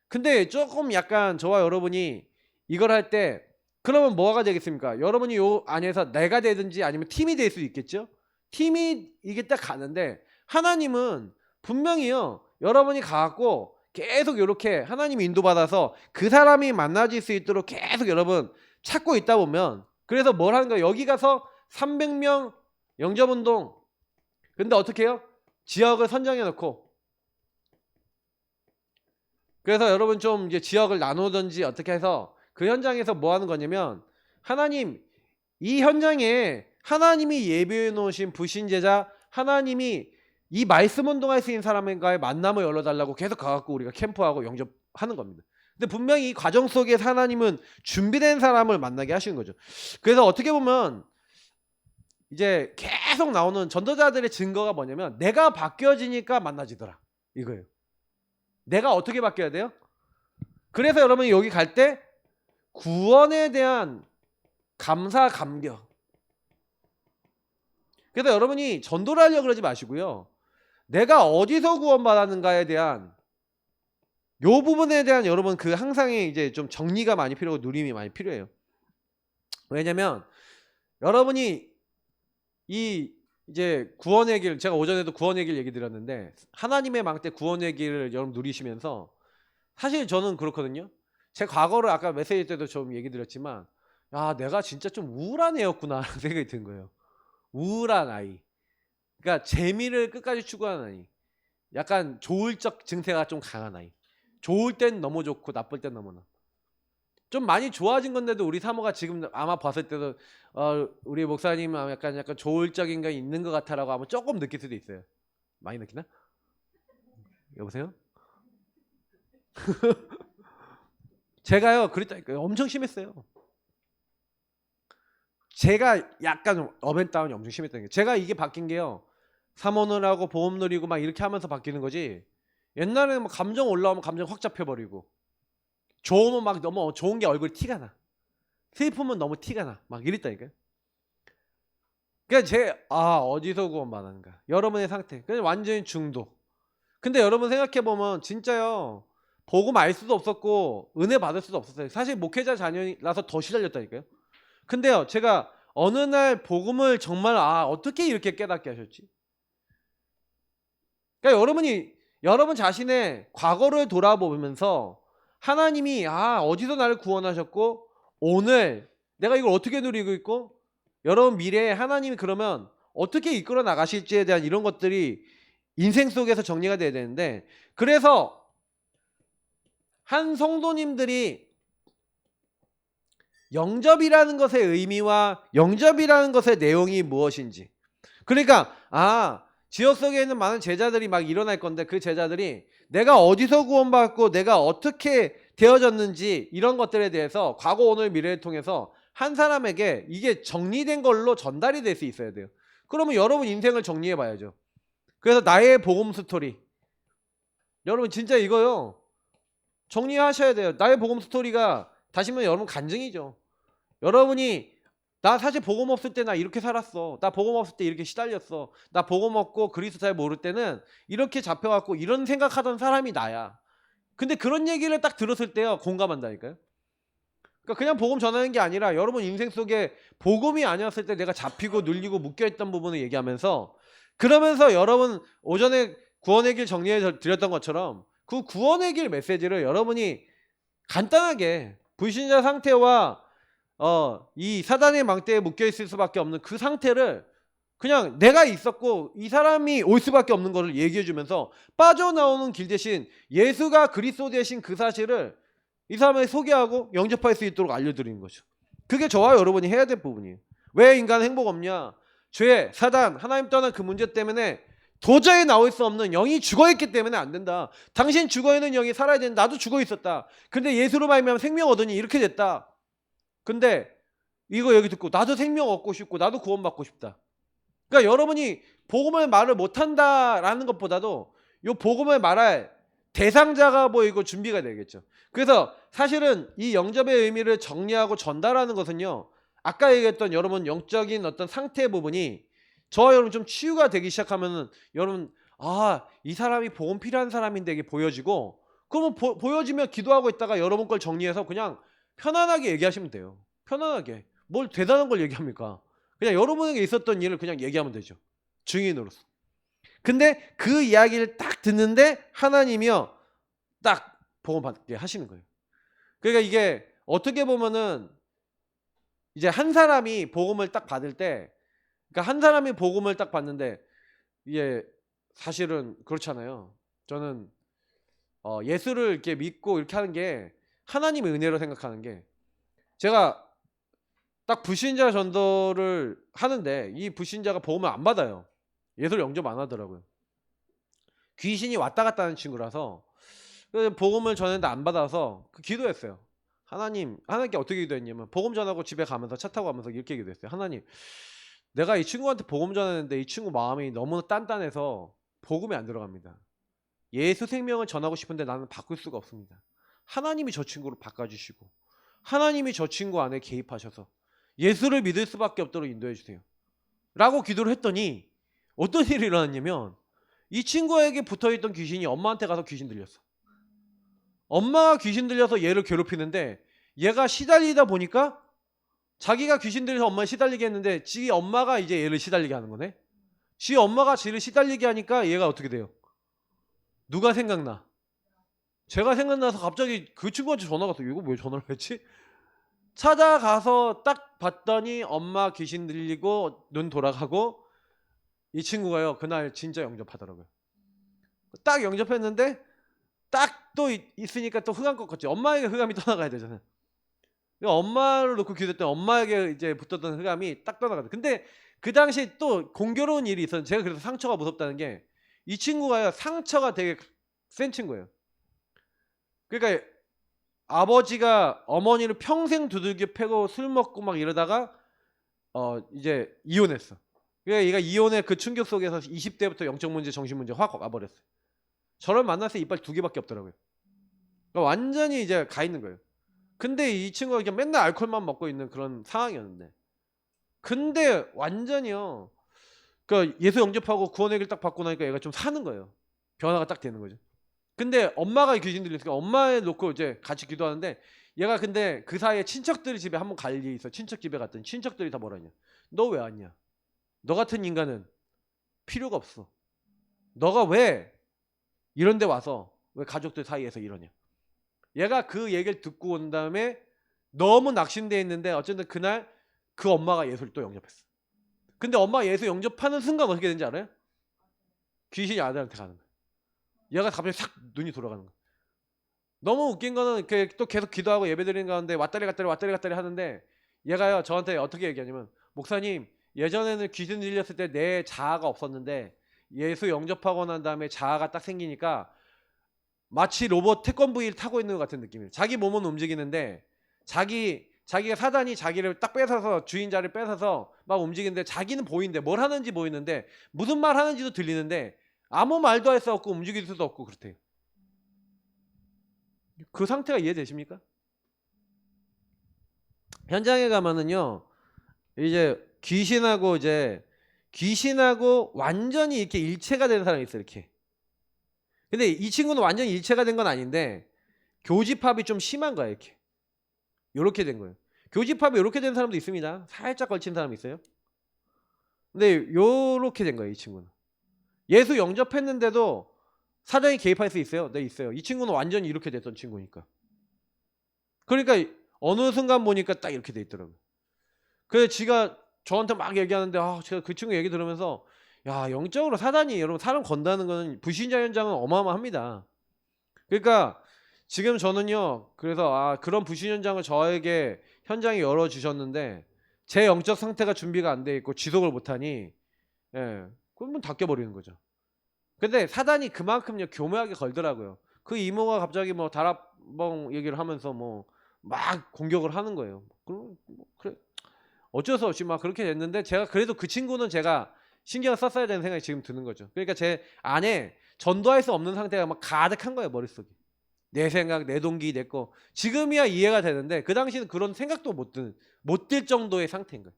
근데 조금 약간 저와 여러분이 이걸 할 때 그러면 뭐가 되겠습니까? 여러분이 요 안에서 내가 되든지 아니면 팀이 될 수 있겠죠. 팀이 이게 딱 가는데 하나님은 분명히요 여러분이 가갖고 계속 이렇게 하나님이 인도받아서 그 사람이 만나질 수 있도록 계속 여러분 찾고 있다 보면, 그래서 뭘 하는 거예요? 여기 가서 300명 영접운동, 근데 어떻게 해요? 지역을 선정해 놓고, 그래서 여러분 좀 이제 지역을 나누든지 어떻게 해서 그 현장에서 뭐 하는 거냐면 하나님, 이 현장에 하나님이 예비해 놓으신 불신제자, 하나님이 이 말씀 운동할 수 있는 사람과의 만남을 열어달라고 계속 가갖고 우리가 캠프하고 영접하는 겁니다. 근데 분명히 이 과정 속에 하나님은 준비된 사람을 만나게 하시는 거죠. 그래서 어떻게 보면 이제 계속 나오는 전도자들의 증거가 뭐냐면 내가 바뀌어지니까 만나지더라 이거예요. 내가 어떻게 바뀌어야 돼요? 그래서 여러분이 여기 갈 때 구원에 대한 감사 감격, 그래서 여러분이 전도를 하려고 그러지 마시고요, 내가 어디서 구원받았는가에 대한 요 부분에 대한 여러분 그 항상의 이제 좀 정리가 많이 필요하고 누림이 많이 필요해요. 왜냐면 여러분이 이 이제 구원의 길, 제가 오전에도 구원의 길 얘기 드렸는데 하나님의 망 때 구원의 길을 여러분 누리시면서 사실 저는 그렇거든요. 제 과거를 아까 메시지 때도 좀 얘기 드렸지만 야 내가 진짜 좀 우울한 애였구나 라는 생각이 든 거예요. 우울한 아이, 그러니까 재미를 끝까지 추구하는 아이, 약간 조울적 증세가 좀 강한 아이. 좋을 땐 너무 좋고 나쁠 땐 너무 나. 좀 많이 좋아진 건데도 우리 사모가 지금 아마 봤을 때도 우리 목사님 약간 조울적인 게 있는 것 같아라고 아마 조금 느낄 수도 있어요. 많이 느끼나? 여보세요? 제가요 그랬다니까요. 엄청 심했어요. 제가 약간 업앤다운이 엄청 심했다는 게, 제가 이게 바뀐 게요, 사모를 하고 보험 누리고 막 이렇게 하면서 바뀌는 거지. 옛날에는 막 감정 올라오면 감정 확 잡혀버리고, 좋으면 막 너무 좋은 게 얼굴 티가 나, 슬프면 너무 티가 나, 막 이랬다니까요. 그러니까 어디서 구원받았는가, 여러분의 상태 그냥 완전히 중독. 근데 여러분 생각해보면 진짜요, 복음 알 수도 없었고 은혜 받을 수도 없었어요. 사실 목회자 자녀라서 더 시달렸다니까요. 근데요, 제가 어느 날 복음을 정말 어떻게 이렇게 깨닫게 하셨지? 그러니까 여러분 자신의 과거를 돌아보면서 하나님이 어디서 나를 구원하셨고 오늘 내가 이걸 어떻게 누리고 있고 여러분 미래에 하나님이 그러면 어떻게 이끌어 나가실지에 대한 이런 것들이 인생 속에서 정리가 돼야 되는데, 그래서 한 성도님들이 영접이라는 것의 의미와 영접이라는 것의 내용이 무엇인지, 그러니까 지역 속에 있는 많은 제자들이 막 일어날 건데 그 제자들이 내가 어디서 구원받고 내가 어떻게 되어졌는지 이런 것들에 대해서 과거 오늘 미래를 통해서 한 사람에게 이게 정리된 걸로 전달이 될 수 있어야 돼요. 그러면 여러분 인생을 정리해 봐야죠. 그래서 나의 복음 스토리, 여러분 진짜 이거요 정리하셔야 돼요. 나의 복음 스토리가 다시 말해 여러분 간증이죠. 여러분이 나 사실 복음 없을 때 나 이렇게 살았어, 나 복음 없을 때 이렇게 시달렸어, 나 복음 없고 그리스도 잘 모를 때는 이렇게 잡혀갖고 이런 생각하던 사람이 나야. 근데 그런 얘기를 딱 들었을 때요 공감한다니까요. 그러니까 그냥 복음 전하는 게 아니라 여러분 인생 속에 복음이 아니었을 때 내가 잡히고 눌리고 묶여있던 부분을 얘기하면서, 그러면서 여러분 오전에 구원의 길 정리해 드렸던 것처럼 그 구원의 길 메시지를 여러분이 간단하게 불신자 상태와 이 사단의 망대에 묶여 있을 수밖에 없는 그 상태를 그냥 내가 있었고 이 사람이 올 수밖에 없는 것을 얘기해 주면서 빠져나오는 길 대신 예수가 그리스도 되신 그 사실을 이 사람에게 소개하고 영접할 수 있도록 알려드리는 거죠. 그게 저와 여러분이 해야 될 부분이에요. 왜 인간은 행복 없냐? 죄, 사단, 하나님 떠난 그 문제 때문에 도저히 나올 수 없는 영이 죽어있기 때문에 안 된다. 당신 죽어있는 영이 살아야 되는데 나도 죽어있었다. 근데 예수로 말미암아 생명 얻으니 이렇게 됐다. 근데 이거 여기 듣고 나도 생명 얻고 싶고 나도 구원받고 싶다. 그러니까 여러분이 복음을 말을 못한다라는 것보다도 이 복음을 말할 대상자가 보이고 준비가 되겠죠. 그래서 사실은 이 영접의 의미를 정리하고 전달하는 것은요, 아까 얘기했던 여러분 영적인 어떤 상태 부분이 저와 여러분 좀 치유가 되기 시작하면은 여러분 이 사람이 복음 필요한 사람인데 이게 보여지고, 그러면 보여지면 기도하고 있다가 여러분 걸 정리해서 그냥 편안하게 얘기하시면 돼요. 편안하게. 뭘 대단한 걸 얘기합니까? 그냥 여러분에게 있었던 일을 그냥 얘기하면 되죠. 증인으로서. 근데 그 이야기를 딱 듣는데 하나님이요 딱 복음 받게 하시는 거예요. 그러니까 이게 어떻게 보면은 이제 한 사람이 복음을 딱 받을 때, 그러니까 한 사람이 복음을 딱 받는데 이게 사실은 그렇잖아요. 저는 예수를 이렇게 믿고 이렇게 하는 게 하나님의 은혜로 생각하는 게, 제가 딱 불신자 전도를 하는데 이 불신자가 복음을 안 받아요. 예수를 영접 안 하더라고요. 귀신이 왔다 갔다 하는 친구라서 복음을 전했는데 안 받아서 기도했어요. 하나님께 어떻게 기도했냐면 복음 전하고 집에 가면서 차 타고 가면서 이렇게 기도했어요. 하나님, 내가 이 친구한테 복음 전했는데 이 친구 마음이 너무 단단해서 복음이 안 들어갑니다. 예수 생명을 전하고 싶은데 나는 바꿀 수가 없습니다. 하나님이 저 친구를 바꿔주시고 하나님이 저 친구 안에 개입하셔서 예수를 믿을 수밖에 없도록 인도해 주세요 라고 기도를 했더니 어떤 일이 일어났냐면, 이 친구에게 붙어있던 귀신이 엄마한테 가서 귀신 들렸어. 엄마가 귀신 들려서 얘를 괴롭히는데 얘가 시달리다 보니까 자기가 귀신 들려서 엄마를 시달리게 했는데 지 엄마가 이제 얘를 시달리게 하는 거네. 지 엄마가 지를 시달리게 하니까 얘가 어떻게 돼요? 누가 생각나? 제가 생각나서 갑자기 그 친구한테 전화가 왔어. 이거 왜 전화를 했지? 찾아가서 딱 봤더니 엄마 귀신 들리고 눈 돌아가고, 이 친구가요 그날 진짜 영접하더라고요. 딱 영접했는데 딱 또 있으니까 또 흑암 꺾었지. 엄마에게 흑암이 떠나가야 되잖아요. 엄마를 놓고 기도했더니 엄마에게 이제 붙었던 흑암이 딱 떠나가더라고요. 근데 그 당시 또 공교로운 일이 있었는데 제가 그래서 상처가 무섭다는 게 이 친구가요 상처가 되게 센 친구예요. 그러니까 아버지가 어머니를 평생 두들겨 패고 술 먹고 막 이러다가 이제 이혼했어. 그러니까 얘가 이혼의 그 충격 속에서 20대부터 영적 문제, 정신 문제 확 와버렸어요. 저를 만났을 때 이빨 2개밖에 없더라고요. 그러니까 완전히 이제 가 있는 거예요. 근데 이 친구가 그냥 맨날 알코올만 먹고 있는 그런 상황이었는데, 근데 완전히요. 그러니까 예수 영접하고 구원의 길 딱 받고 나니까 얘가 좀 사는 거예요. 변화가 딱 되는 거죠. 근데 엄마가 귀신 들렸으니까 엄마에 놓고 이제 같이 기도하는데, 얘가 근데 그 사이에 친척들이 집에 한번 갈 일이 있어. 친척 집에 갔더니 친척들이 다 뭐라 했냐, 너 왜 왔냐, 너 같은 인간은 필요가 없어, 너가 왜 이런 데 와서 왜 가족들 사이에서 이러냐. 얘가 그 얘기를 듣고 온 다음에 너무 낙심돼 있는데 어쨌든 그날 그 엄마가 예수를 또 영접했어. 근데 엄마가 예수 영접하는 순간 어떻게 되는지 알아요? 귀신이 아들한테 가는 거야. 얘가 갑자기 싹 눈이 돌아가는 거야. 너무 웃긴 거는 또 계속 기도하고 예배드리는 가운데 왔다리 갔다리 하는데, 얘가요 저한테 어떻게 얘기하냐면, 목사님 예전에는 귀신 들렸을 때 내 자아가 없었는데 예수 영접하고 난 다음에 자아가 딱 생기니까 마치 로봇 태권브이를 타고 있는 것 같은 느낌이에요. 자기 몸은 움직이는데 자기가 사단이 자기를 딱 뺏어서, 주인자를 뺏어서 막 움직이는데 자기는 보이는데, 뭘 하는지 보이는데 무슨 말 하는지도 들리는데 아무 말도 할 수 없고 움직일 수도 없고 그렇대요. 그 상태가 이해되십니까? 현장에 가면은요 이제 귀신하고 완전히 이렇게 일체가 되는 사람이 있어요. 이렇게. 근데 이 친구는 완전히 일체가 된 건 아닌데 교집합이 좀 심한 거야. 이렇게. 요렇게 된 거예요. 교집합이 요렇게 된 사람도 있습니다. 살짝 걸친 사람이 있어요. 근데 요렇게 된 거예요. 이 친구는. 예수 영접했는데도 사단이 개입할 수 있어요? 네, 있어요. 이 친구는 완전히 이렇게 됐던 친구니까. 그러니까 어느 순간 보니까 딱 이렇게 돼 있더라고요. 그래서 지가 저한테 막 얘기하는데, 제가 그 친구 얘기 들으면서, 야, 영적으로 사단이 여러분 사람 건다는 거는 불신자 현장은 어마어마합니다. 그러니까 지금 저는요, 그래서 그런 불신 현장을 저에게 현장에 열어주셨는데 제 영적 상태가 준비가 안 돼 있고 지속을 못하니, 그러면 다 깨버리는 거죠. 근데 사단이 그만큼요 교묘하게 걸더라고요. 그 이모가 갑자기 뭐 다락방 얘기를 하면서 뭐 막 공격을 하는 거예요. 그럼 그래, 어쩔 수 없이 막 그렇게 됐는데, 제가 그래도 그 친구는 제가 신경 썼어야 되는 생각이 지금 드는 거죠. 그러니까 제 안에 전도할 수 없는 상태가 막 가득한 거예요, 머릿속에. 내 생각, 내 동기, 내 거. 지금이야 이해가 되는데 그 당시는 그런 생각도 못 들 정도의 상태인 거예요.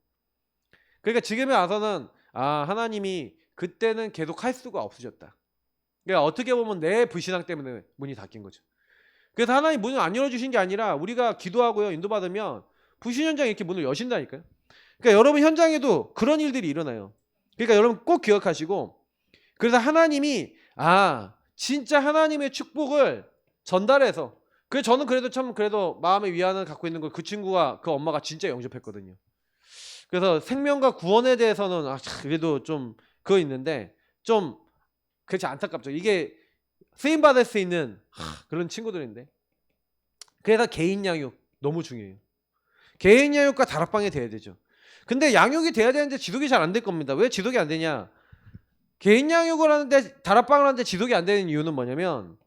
그러니까 지금에 와서는 하나님이 그때는 계속 할 수가 없으셨다. 그러니까 어떻게 보면 내 불신앙 때문에 문이 닫힌 거죠. 그래서 하나님 문을 안 열어주신 게 아니라 우리가 기도하고요 인도받으면 불신 현장에 이렇게 문을 여신다니까요. 그러니까 여러분 현장에도 그런 일들이 일어나요. 그러니까 여러분 꼭 기억하시고, 그래서 하나님이 진짜 하나님의 축복을 전달해서, 그래서 저는 그래도 참 그래도 마음의 위안을 갖고 있는 걸, 그 친구가 그 엄마가 진짜 영접했거든요. 그래서 생명과 구원에 대해서는 그래도 좀 그거 있는데 좀 그렇지 안타깝죠. 이게 쓰임 받을 수 있는 그런 친구들인데, 그래서 개인 양육 너무 중요해요. 개인 양육과 다락방이 돼야 되죠. 근데 양육이 돼야 되는데 지속이 잘 안 될 겁니다. 왜 지속이 안 되냐? 개인 양육을 하는데 다락방을 하는데 지속이 안 되는 이유는 뭐냐면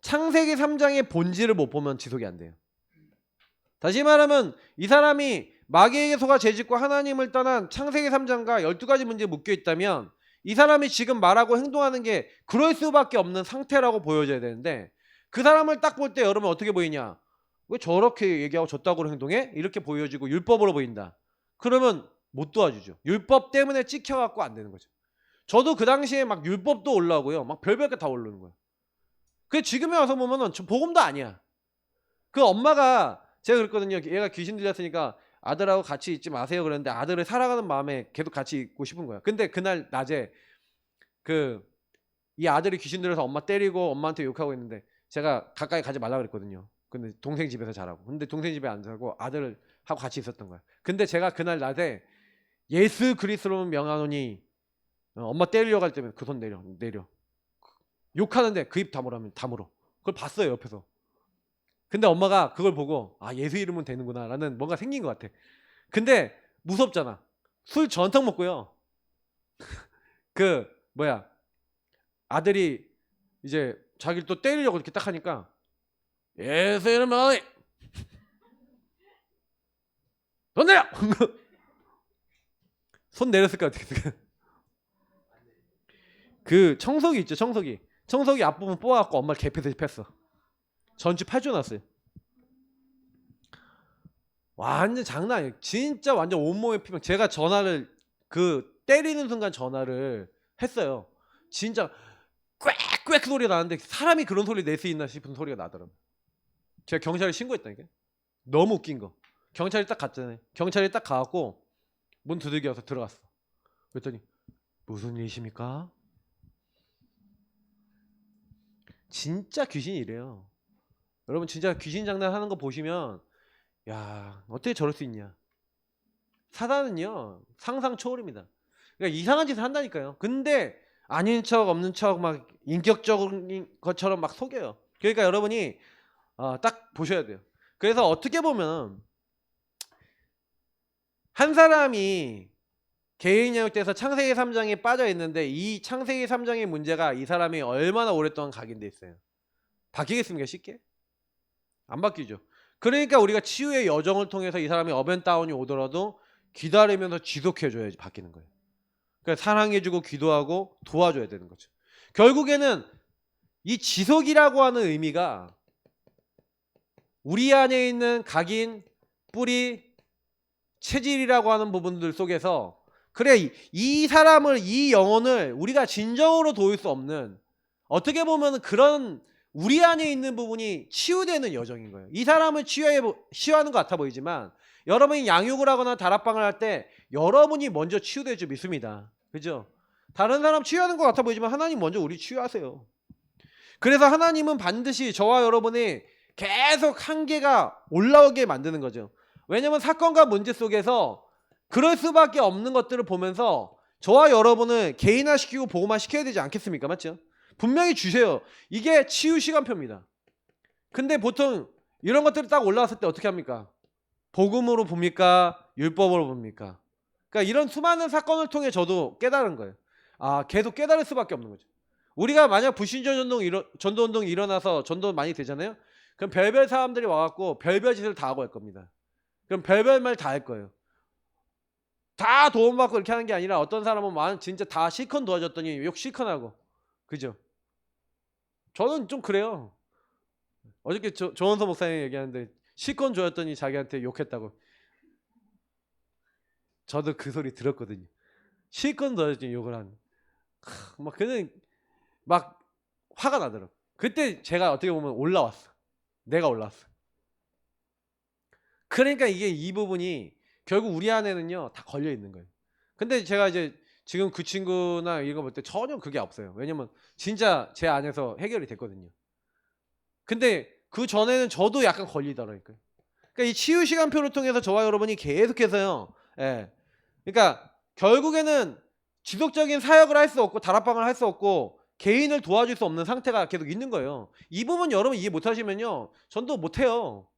창세기 3장의 본질을 못 보면 지속이 안 돼요. 다시 말하면 이 사람이 마귀에게 속아 죄짓고 하나님을 떠난 창세기 3장과 12가지 문제에 묶여 있다면 이 사람이 지금 말하고 행동하는 게 그럴 수밖에 없는 상태라고 보여져야 되는데, 그 사람을 딱 볼 때 여러분 어떻게 보이냐? 왜 저렇게 얘기하고 저따구로 행동해? 이렇게 보여지고 율법으로 보인다. 그러면 못 도와주죠. 율법 때문에 찍혀갖고 안 되는 거죠. 저도 그 당시에 막 율법도 올라오고요. 막 별별 게 다 올라오는 거예요. 그 지금에 와서 보면은 저 복음도 아니야. 그 엄마가, 제가 그랬거든요. 얘가 귀신 들렸으니까 아들하고 같이 있지 마세요 그랬는데 아들을 사랑하는 마음에 계속 같이 있고 싶은 거야. 근데 그날 낮에 이 아들이 귀신 들려서 엄마 때리고 엄마한테 욕하고 있는데 제가 가까이 가지 말라 그랬거든요. 근데 동생 집에서 자라고. 근데 동생 집에 안 자고 아들하고 같이 있었던 거야. 근데 제가 그날 낮에 예수 그리스도로 명하노니 엄마 때리려고 할 때면 그 손 내려 욕하는데 그 입 다물으면 다물어. 그걸 봤어요 옆에서. 근데 엄마가 그걸 보고 아 예수 이름은 되는구나 라는 뭔가 생긴 것 같아. 근데 무섭잖아. 술 전탕 먹고요. 그 뭐야 아들이 이제 자기를 또 때리려고 이렇게 딱 하니까 예수 이름은 돈 내려! 손 내렸을 것 같아. 그 청소기 있죠, 청소기. 청소기 앞부분 뽑아갖고 엄마를 개패듯이 팼어. 전치 8조 났어요. 완전 장난 아니에요. 진짜 완전 온몸에 피면 제가 전화를 그 때리는 순간 전화를 했어요. 진짜 꽥꽥 소리가 나는데 사람이 그런 소리 낼 수 있나 싶은 소리가 나더라고요. 제가 경찰에 신고했다니까. 너무 웃긴 거. 경찰이 딱 갔잖아요. 경찰이 딱 가갖고 문 두들겨서 들어갔어. 그랬더니 무슨 일이십니까? 진짜 귀신이 이래요. 여러분 진짜 귀신 장난하는 거 보시면 야 어떻게 저럴 수 있냐. 사단은요 상상 초월입니다. 그러니까 이상한 짓을 한다니까요. 근데 아닌 척 없는 척 막 인격적인 것처럼 막 속여요. 그러니까 여러분이 딱 보셔야 돼요. 그래서 어떻게 보면 한 사람이 개인 영역에서 창세기 3장에 빠져 있는데 이 창세기 3장의 문제가 이 사람이 얼마나 오랫동안 각인돼 있어요. 바뀌겠습니까? 쉽게? 안 바뀌죠. 그러니까 우리가 치유의 여정을 통해서 이 사람이 업앤다운이 오더라도 기다리면서 지속해줘야지 바뀌는 거예요. 그러니까 사랑해주고 기도하고 도와줘야 되는 거죠. 결국에는 이 지속이라고 하는 의미가 우리 안에 있는 각인, 뿌리, 체질이라고 하는 부분들 속에서 그래 이 사람을 이 영혼을 우리가 진정으로 도울 수 없는 어떻게 보면 그런 우리 안에 있는 부분이 치유되는 여정인 거예요. 이 사람을 치유하는 것 같아 보이지만 여러분이 양육을 하거나 다락방을 할 때 여러분이 먼저 치유될 줄 믿습니다. 그죠? 다른 사람 치유하는 것 같아 보이지만 하나님 먼저 우리 치유하세요. 그래서 하나님은 반드시 저와 여러분이 계속 한계가 올라오게 만드는 거죠. 왜냐면 사건과 문제 속에서 그럴 수밖에 없는 것들을 보면서 저와 여러분을 개인화시키고 보고만 시켜야 되지 않겠습니까? 맞죠? 분명히 주세요. 이게 치유 시간표입니다. 근데 보통 이런 것들이 딱 올라왔을 때 어떻게 합니까? 복음으로 봅니까? 율법으로 봅니까? 그러니까 이런 수많은 사건을 통해 저도 깨달은 거예요. 계속 깨달을 수밖에 없는 거죠. 우리가 만약 전도운동이 일어나서 전도 많이 되잖아요. 그럼 별별 사람들이 와갖고 별별 짓을 다 하고 할 겁니다. 그럼 별별 말 다 할 거예요. 다 도움받고 이렇게 하는 게 아니라 어떤 사람은 진짜 다 실컷 도와줬더니 욕 실컷 하고. 그죠? 저는 좀 그래요. 어저께 조원서 목사님 얘기하는데 실컷 줘였더니 자기한테 욕했다고. 저도 그 소리 들었거든요. 실컷 도와줬더니 욕을 하는. 막 그는 막 화가 나더라고. 그때 제가 어떻게 보면 올라왔어. 내가 올라왔어. 그러니까 이게 이 부분이 결국 우리 안에는요 다 걸려 있는 거예요. 근데 제가 이제 지금 그 친구나 이거 볼 때 전혀 그게 없어요. 왜냐면 진짜 제 안에서 해결이 됐거든요. 근데 그 전에는 저도 약간 걸리더라고요. 그러니까 이 치유 시간표를 통해서 저와 여러분이 계속해서요. 예. 그러니까 결국에는 지속적인 사역을 할 수 없고 다락방을 할 수 없고 개인을 도와줄 수 없는 상태가 계속 있는 거예요. 이 부분 여러분 이해 못 하시면요. 전도 못 해요.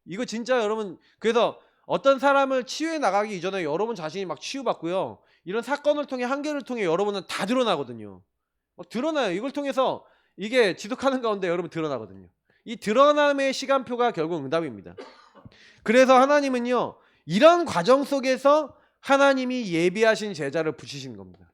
이거 진짜 여러분 그래서 어떤 사람을 치유해 나가기 이전에 여러분 자신이 막 치유받고요. 이런 사건을 통해 한계를 통해 여러분은 다 드러나거든요. 막 드러나요. 이걸 통해서 이게 지속하는 가운데 여러분 드러나거든요. 이 드러남의 시간표가 결국 응답입니다. 그래서 하나님은요. 이런 과정 속에서 하나님이 예비하신 제자를 붙이신 겁니다.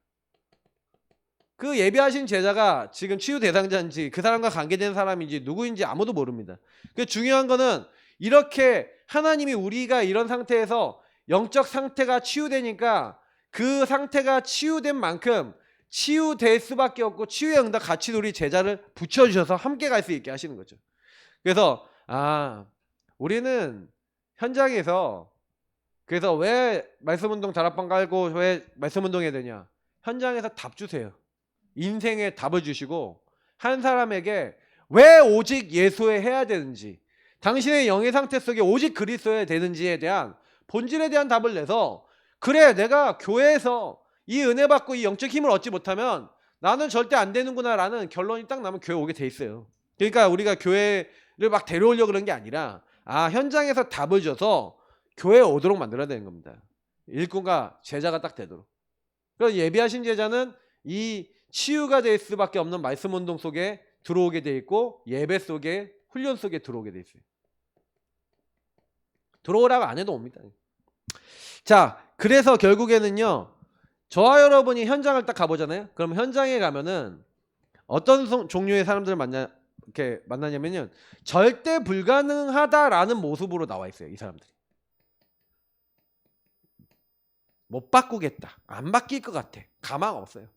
그 예비하신 제자가 지금 치유 대상자인지 그 사람과 관계된 사람인지 누구인지 아무도 모릅니다. 그 중요한 거는 이렇게 하나님이 우리가 이런 상태에서 영적 상태가 치유되니까 그 상태가 치유된 만큼 치유될 수밖에 없고 치유의 응답 같이 우리 제자를 붙여주셔서 함께 갈 수 있게 하시는 거죠. 그래서 우리는 현장에서 그래서 왜 말씀운동 다락방 깔고 왜 말씀운동 해야 되냐. 현장에서 답 주세요. 인생의 답을 주시고 한 사람에게 왜 오직 예수에 해야 되는지 당신의 영의 상태 속에 오직 그리스도에 되는지에 대한 본질에 대한 답을 내서 그래 내가 교회에서 이 은혜 받고 이 영적 힘을 얻지 못하면 나는 절대 안 되는구나 라는 결론이 딱 나면 교회 오게 돼 있어요. 그러니까 우리가 교회 막 데려오려고 그런 게 아니라 현장에서 답을 줘서 교회에 오도록 만들어야 되는 겁니다. 일꾼과 제자가 딱 되도록. 그래서 예비하신 제자는 이 치유가 될 수밖에 없는 말씀 운동 속에 들어오게 돼 있고 예배 속에 훈련 속에 들어오게 돼 있어요. 들어오라고 안 해도 옵니다. 자, 그래서 결국에는요, 저와 여러분이 현장을 딱 가보잖아요. 그럼 현장에 가면은 어떤 종류의 사람들을 만나냐면요, 절대 불가능하다라는 모습으로 나와 있어요. 이 사람들이 못 바꾸겠다, 안 바뀔 것 같아, 가망 없어요.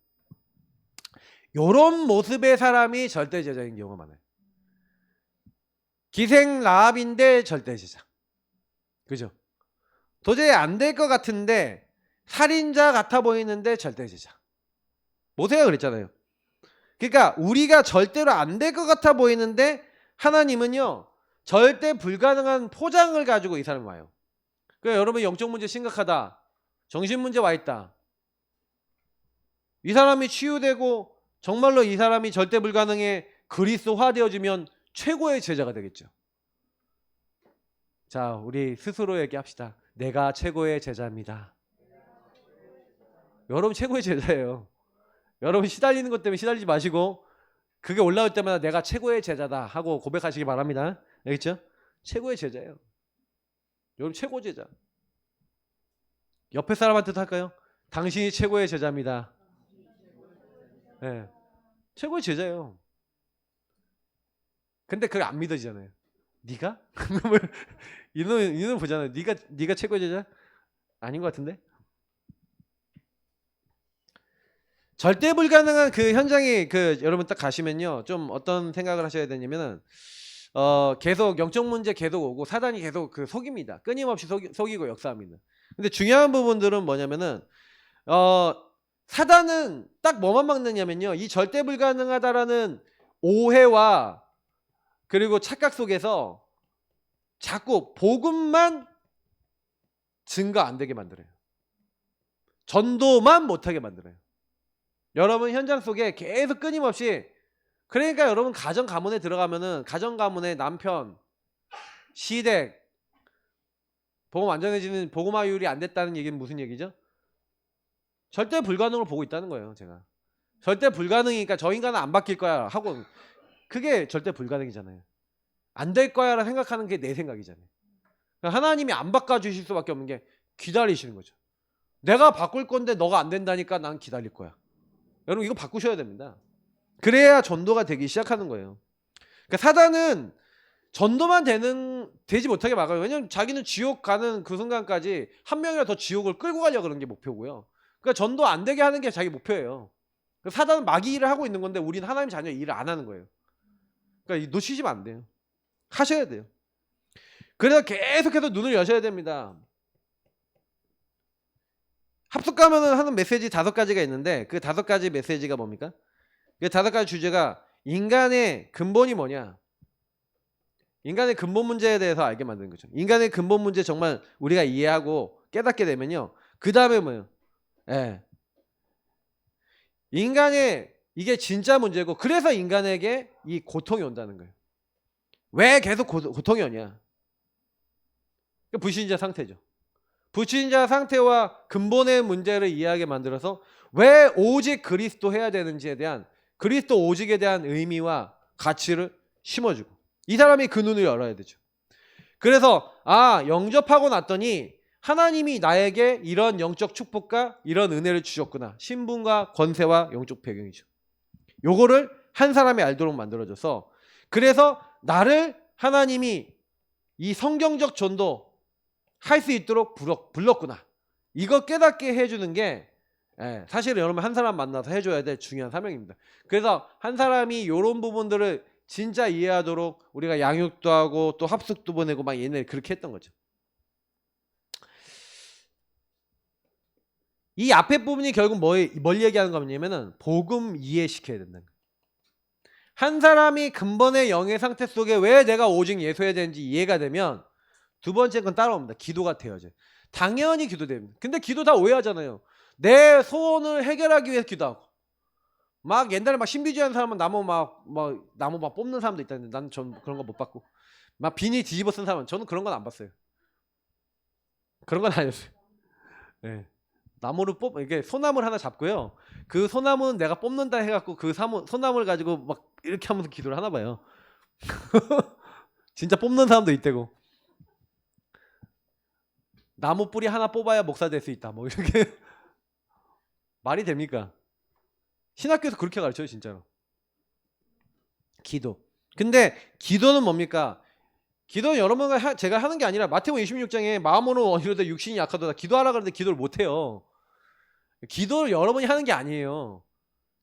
요런 모습의 사람이 절대 제자인 경우가 많아요. 기생 라합인데 절대 제자. 그죠? 도저히 안 될 것 같은데 살인자 같아 보이는데 절대 제자. 모세가 그랬잖아요. 그러니까 우리가 절대로 안 될 것 같아 보이는데 하나님은요, 절대 불가능한 포장을 가지고 이 사람이 와요. 그러니까 여러분, 영적 문제 심각하다, 정신 문제 와 있다, 이 사람이 치유되고 정말로 이 사람이 절대 불가능에 그리스도화 되어지면 최고의 제자가 되겠죠. 자, 우리 스스로 얘기합시다. 내가 최고의 제자입니다. 여러분 최고의 제자예요. 여러분 시달리는 것 때문에 시달리지 마시고 그게 올라올 때마다 내가 최고의 제자다 하고 고백하시기 바랍니다. 알겠죠? 최고의 제자예요. 여러분 최고 제자. 옆에 사람한테도 할까요? 당신이 최고의 제자입니다. 네. 최고의 제자예요. 근데 그걸 안 믿어지잖아요. 네가? 이놈 보잖아요. 네가 최고의 제자? 아닌 것 같은데? 절대 불가능한 그 현장에 여러분 딱 가시면요, 좀 어떤 생각을 하셔야 되냐면은 계속 영적 문제 계속 오고 사단이 계속 속입니다. 끊임없이 속이고 역사합니다. 근데 중요한 부분들은 뭐냐면은 사단은 딱 뭐만 막느냐면요, 이 절대 불가능하다라는 오해와 그리고 착각 속에서 자꾸 복음만 증거 안 되게 만들어요. 전도만 못하게 만들어요. 여러분 현장 속에 계속 끊임없이, 그러니까 여러분 가정 가문에 들어가면은 가정 가문에 남편, 시댁, 복음 완전해지는 복음화율이 안 됐다는 얘기는 무슨 얘기죠? 절대 불가능을 보고 있다는 거예요. 제가 절대 불가능이니까 저 인간은 안 바뀔 거야 하고, 그게 절대 불가능이잖아요. 안 될 거야 라고 생각하는 게 내 생각이잖아요. 그러니까 하나님이 안 바꿔주실 수밖에 없는 게 기다리시는 거죠. 내가 바꿀 건데 너가 안 된다니까 난 기다릴 거야. 여러분 이거 바꾸셔야 됩니다. 그래야 전도가 되기 시작하는 거예요. 그러니까 사단은 전도만 되지 못하게 막아요. 왜냐면 자기는 지옥 가는 그 순간까지 한 명이라도 더 지옥을 끌고 가려고 그러는 게 목표고요. 그러니까 전도 안 되게 하는 게 자기 목표예요. 사단은 마귀 일을 하고 있는 건데 우리는 하나님 자녀 일을 안 하는 거예요. 그러니까 놓치시면 안 돼요. 하셔야 돼요. 그래서 계속해서 눈을 여셔야 됩니다. 합숙 가면은 하는 메시지 5가지가 있는데 그 5가지 메시지가 뭡니까? 그 5가지 주제가 인간의 근본이 뭐냐? 인간의 근본 문제에 대해서 알게 만드는 거죠. 인간의 근본 문제 정말 우리가 이해하고 깨닫게 되면요, 그 다음에 뭐예요? 인간의 이게 진짜 문제고, 그래서 인간에게 이 고통이 온다는 거예요. 왜 계속 고통이 오냐? 불신자 상태죠. 불신자 상태와 근본의 문제를 이해하게 만들어서 왜 오직 그리스도 해야 되는지에 대한, 그리스도 오직에 대한 의미와 가치를 심어주고, 이 사람이 그 눈을 열어야 되죠. 그래서 영접하고 났더니 하나님이 나에게 이런 영적 축복과 이런 은혜를 주셨구나. 신분과 권세와 영적 배경이죠. 요거를 한 사람이 알도록 만들어줘서, 그래서 나를 하나님이 이 성경적 전도 할 수 있도록 불렀구나. 이거 깨닫게 해주는 게 사실은 여러분 한 사람 만나서 해줘야 될 중요한 사명입니다. 그래서 한 사람이 이런 부분들을 진짜 이해하도록 우리가 양육도 하고 또 합숙도 보내고 막 옛날에 그렇게 했던 거죠. 이 앞에 부분이 결국 뭘 얘기하는 거냐면은 복음 이해시켜야 된다는 거예요. 한 사람이 근본의 영의 상태 속에 왜 내가 오직 예수해야 되는지 이해가 되면 두 번째 건 따라옵니다. 기도가 되어져요. 당연히 기도됩니다. 근데 기도 다 오해하잖아요. 내 소원을 해결하기 위해서 기도하고, 막 옛날에 막 신비주의하는 사람은 나무 막 나무 막 뽑는 사람도 있다는데 나는 전 그런 거 못 봤고 막 비니 뒤집어 쓴 사람은 저는 그런 건 안 봤어요. 그런 건 아니었어요. 예. 나무를 이게 소나무를 하나 잡고요. 그 소나무는 내가 뽑는다 해갖고 그 소나무를 가지고 막 이렇게 하면서 기도를 하나 봐요. 진짜 뽑는 사람도 있대고. 나무 뿌리 하나 뽑아야 목사 될 수 있다. 뭐 이렇게 말이 됩니까? 신학교에서 그렇게 가르쳐요, 진짜로. 기도. 근데 기도는 뭡니까? 기도는 여러분과 제가 하는 게 아니라 마태복음 26장에 마음으로 이르되 육신이 약하도다 기도하라 그러는데 기도를 못 해요. 기도를 여러분이 하는 게 아니에요.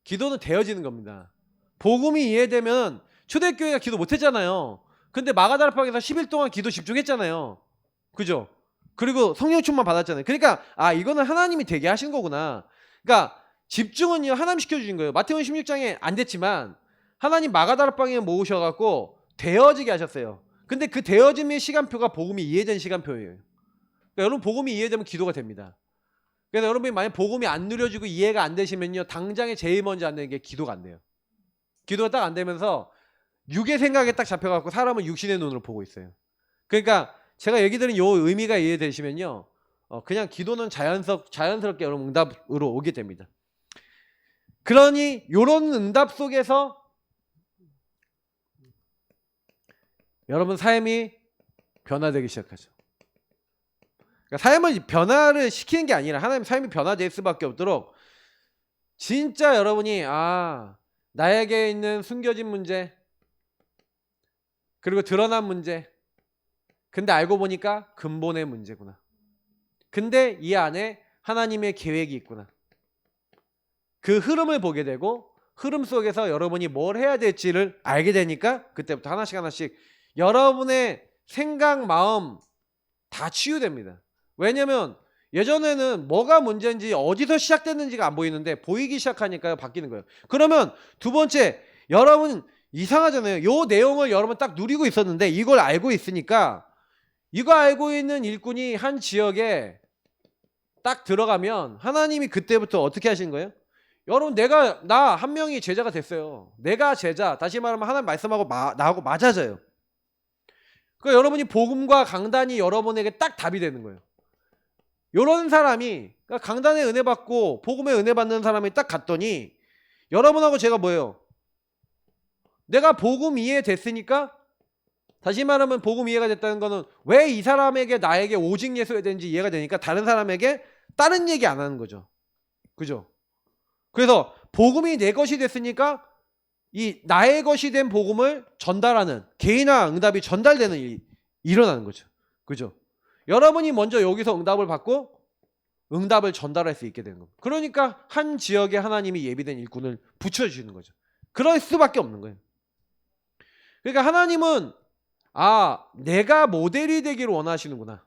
기도는 되어지는 겁니다. 복음이 이해되면 초대교회가 기도 못 했잖아요. 근데 마가다락방에서 10일 동안 기도 집중했잖아요. 그죠? 그리고 성령 충만 받았잖아요. 그러니까 이거는 하나님이 되게 하신 거구나. 그러니까 집중은요 하나님 시켜주신 거예요. 마태복음 16장에 안 됐지만 하나님 마가다락방에 모으셔갖고 되어지게 하셨어요. 근데 그 되어짐의 시간표가 복음이 이해된 시간표예요. 그러니까 여러분 복음이 이해되면 기도가 됩니다. 그래서 여러분이 만약 복음이 안 누려지고 이해가 안 되시면요 당장에 제일 먼저 안 되는 게 기도가 안 돼요. 기도가 딱 안 되면서 육의 생각에 딱 잡혀갖고 사람은 육신의 눈으로 보고 있어요. 그러니까 제가 얘기 드린 요 의미가 이해되시면요 그냥 기도는 자연스럽게 여러분 응답으로 오게 됩니다. 그러니 요런 응답 속에서 여러분 삶이 변화되기 시작하죠. 그러니까 삶을 변화를 시키는 게 아니라 하나님 삶이 변화될 수밖에 없도록 진짜 여러분이 나에게 있는 숨겨진 문제 그리고 드러난 문제 근데 알고 보니까 근본의 문제구나. 근데 이 안에 하나님의 계획이 있구나. 그 흐름을 보게 되고 흐름 속에서 여러분이 뭘 해야 될지를 알게 되니까 그때부터 하나씩 여러분의 생각, 마음 다 치유됩니다. 왜냐면 예전에는 뭐가 문제인지 어디서 시작됐는지가 안 보이는데 보이기 시작하니까 바뀌는 거예요. 그러면 두 번째, 여러분 이상하잖아요. 요 내용을 여러분 딱 누리고 있었는데 이걸 알고 있으니까 이거 알고 있는 일꾼이 한 지역에 딱 들어가면 하나님이 그때부터 어떻게 하시는 거예요? 여러분 나 한 명이 제자가 됐어요. 내가 제자, 다시 말하면 하나님 말씀하고 나하고 맞아져요. 그러니까 여러분이 복음과 강단이 여러분에게 딱 답이 되는 거예요. 이런 사람이 그러니까 강단의 은혜 받고 복음의 은혜 받는 사람이 딱 갔더니 여러분하고 제가 뭐예요? 내가 복음 이해됐으니까 다시 말하면 복음 이해가 됐다는 거는 왜 이 사람에게 나에게 오직 예수가 되는지 이해가 되니까 다른 사람에게 다른 얘기 안 하는 거죠. 그죠? 그래서 복음이 내 것이 됐으니까 이 나의 것이 된 복음을 전달하는 개인화 응답이 전달되는 일이 일어나는 거죠. 그죠? 여러분이 먼저 여기서 응답을 받고 응답을 전달할 수 있게 되는 겁니다. 그러니까 한 지역에 하나님이 예비된 일꾼을 붙여주시는 거죠. 그럴 수밖에 없는 거예요. 그러니까 하나님은 내가 모델이 되기를 원하시는구나.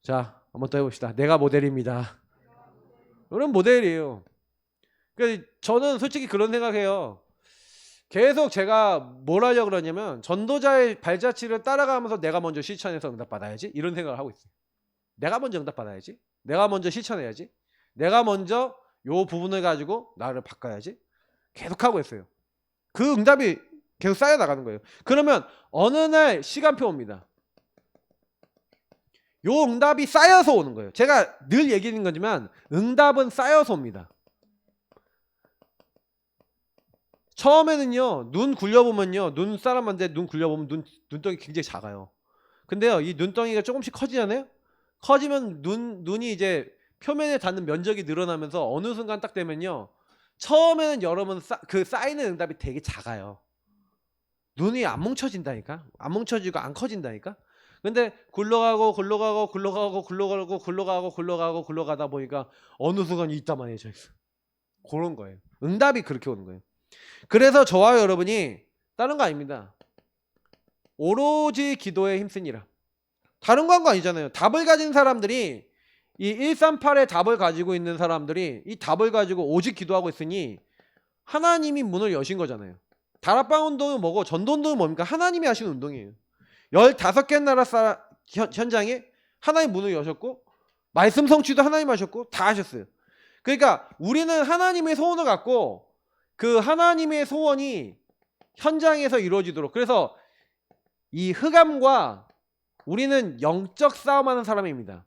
자, 한번 더 해봅시다. 내가 모델입니다. 이런 모델이에요. 그러니까 저는 솔직히 그런 생각해요. 계속 제가 뭘 하려고 그러냐면 전도자의 발자취를 따라가면서 내가 먼저 실천해서 응답받아야지 이런 생각을 하고 있어요. 내가 먼저 응답받아야지. 내가 먼저 실천해야지. 내가 먼저 요 부분을 가지고 나를 바꿔야지. 계속 하고 있어요. 그 응답이 계속 쌓여나가는 거예요. 그러면 어느 날 시간표 옵니다. 요 응답이 쌓여서 오는 거예요. 제가 늘 얘기하는 거지만 응답은 쌓여서 옵니다. 처음에는요 눈 굴려보면요 눈사람한테 눈 굴려보면 눈덩이 굉장히 작아요. 근데요 이 눈덩이가 조금씩 커지잖아요. 커지면 눈이 이제 표면에 닿는 면적이 늘어나면서 어느 순간 딱 되면요 처음에는 여러분 그 쌓이는 응답이 되게 작아요. 눈이 안 뭉쳐진다니까. 안 뭉쳐지고 안 커진다니까. 근데 굴러가다 보니까 어느 순간 이따만해져 있어. 그런 거예요. 응답이 그렇게 오는 거예요. 그래서 저와 여러분이 다른 거 아닙니다. 오로지 기도에 힘쓰니라. 다른 거 한 거 아니잖아요. 답을 가진 사람들이 이 138의 답을 가지고 있는 사람들이 이 답을 가지고 오직 기도하고 있으니 하나님이 문을 여신 거잖아요. 다락방 운동은 뭐고 전도 운동은 뭡니까? 하나님이 하시는 운동이에요. 15개 나라 현장에 하나님 문을 여셨고 말씀 성취도 하나님 하셨고 다 하셨어요. 그러니까 우리는 하나님의 소원을 갖고 그 하나님의 소원이 현장에서 이루어지도록, 그래서 이 흑암과 우리는 영적 싸움하는 사람입니다.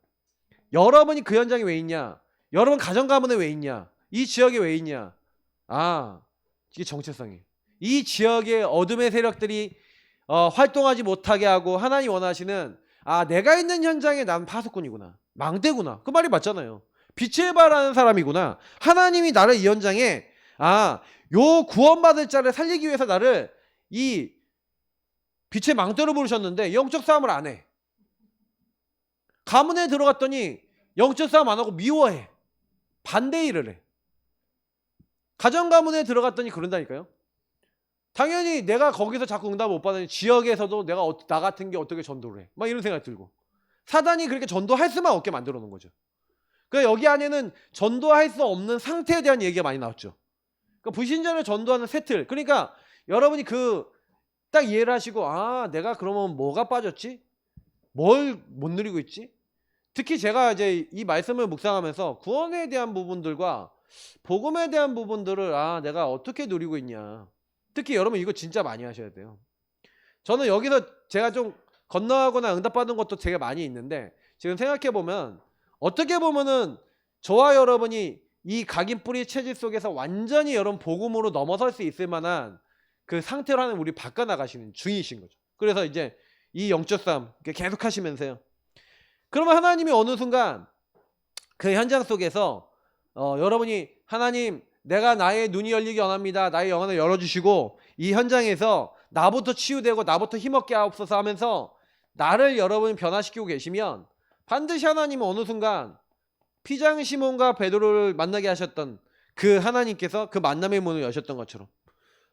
여러분이 그 현장에 왜 있냐? 여러분 가정 가문에 왜 있냐? 이 지역에 왜 있냐? 아, 이게 정체성이에요. 이 지역의 어둠의 세력들이 활동하지 못하게 하고 하나님 원하시는, 내가 있는 현장에 난 파수꾼이구나, 망대구나, 그 말이 맞잖아요. 빛을 발하는 사람이구나. 하나님이 나를 이 현장에 요 구원받을 자를 살리기 위해서 나를 이 빛의 망대로 부르셨는데 영적 싸움을 안 해. 가문에 들어갔더니 영적 싸움 안 하고 미워해. 반대 일을 해. 가정 가문에 들어갔더니 그런다니까요. 당연히 내가 거기서 자꾸 응답 못 받으니 지역에서도 내가 나 같은 게 어떻게 전도를 해, 막 이런 생각이 들고, 사단이 그렇게 전도할 수만 없게 만들어 놓은 거죠. 그러니까 여기 안에는 전도할 수 없는 상태에 대한 얘기가 많이 나왔죠. 그러니까 불신자를 전도하는 세틀. 그러니까 여러분이 딱 이해를 하시고, 내가 그러면 뭐가 빠졌지? 뭘 못 누리고 있지? 특히 제가 이제 이 말씀을 묵상하면서 구원에 대한 부분들과 복음에 대한 부분들을 내가 어떻게 누리고 있냐. 특히 여러분 이거 진짜 많이 하셔야 돼요. 저는 여기서 제가 좀 건너가거나 응답받은 것도 되게 많이 있는데, 지금 생각해보면 어떻게 보면은 저와 여러분이 이 각인뿌리 체질 속에서 완전히 여러분 복음으로 넘어설 수 있을 만한 그 상태로 하는 우리 바꿔나가시는 중이신 거죠. 그래서 이제 이 영적 싸움 계속 하시면서요. 그러면 하나님이 어느 순간 그 현장 속에서 여러분이 하나님, 내가 나의 눈이 열리기 원합니다, 나의 영혼을 열어주시고 이 현장에서 나부터 치유되고 나부터 힘없게 하옵소서 하면서 나를 여러분이 변화시키고 계시면 반드시 하나님은 어느 순간 피장 시몬과 베드로를 만나게 하셨던 그 하나님께서 그 만남의 문을 여셨던 것처럼,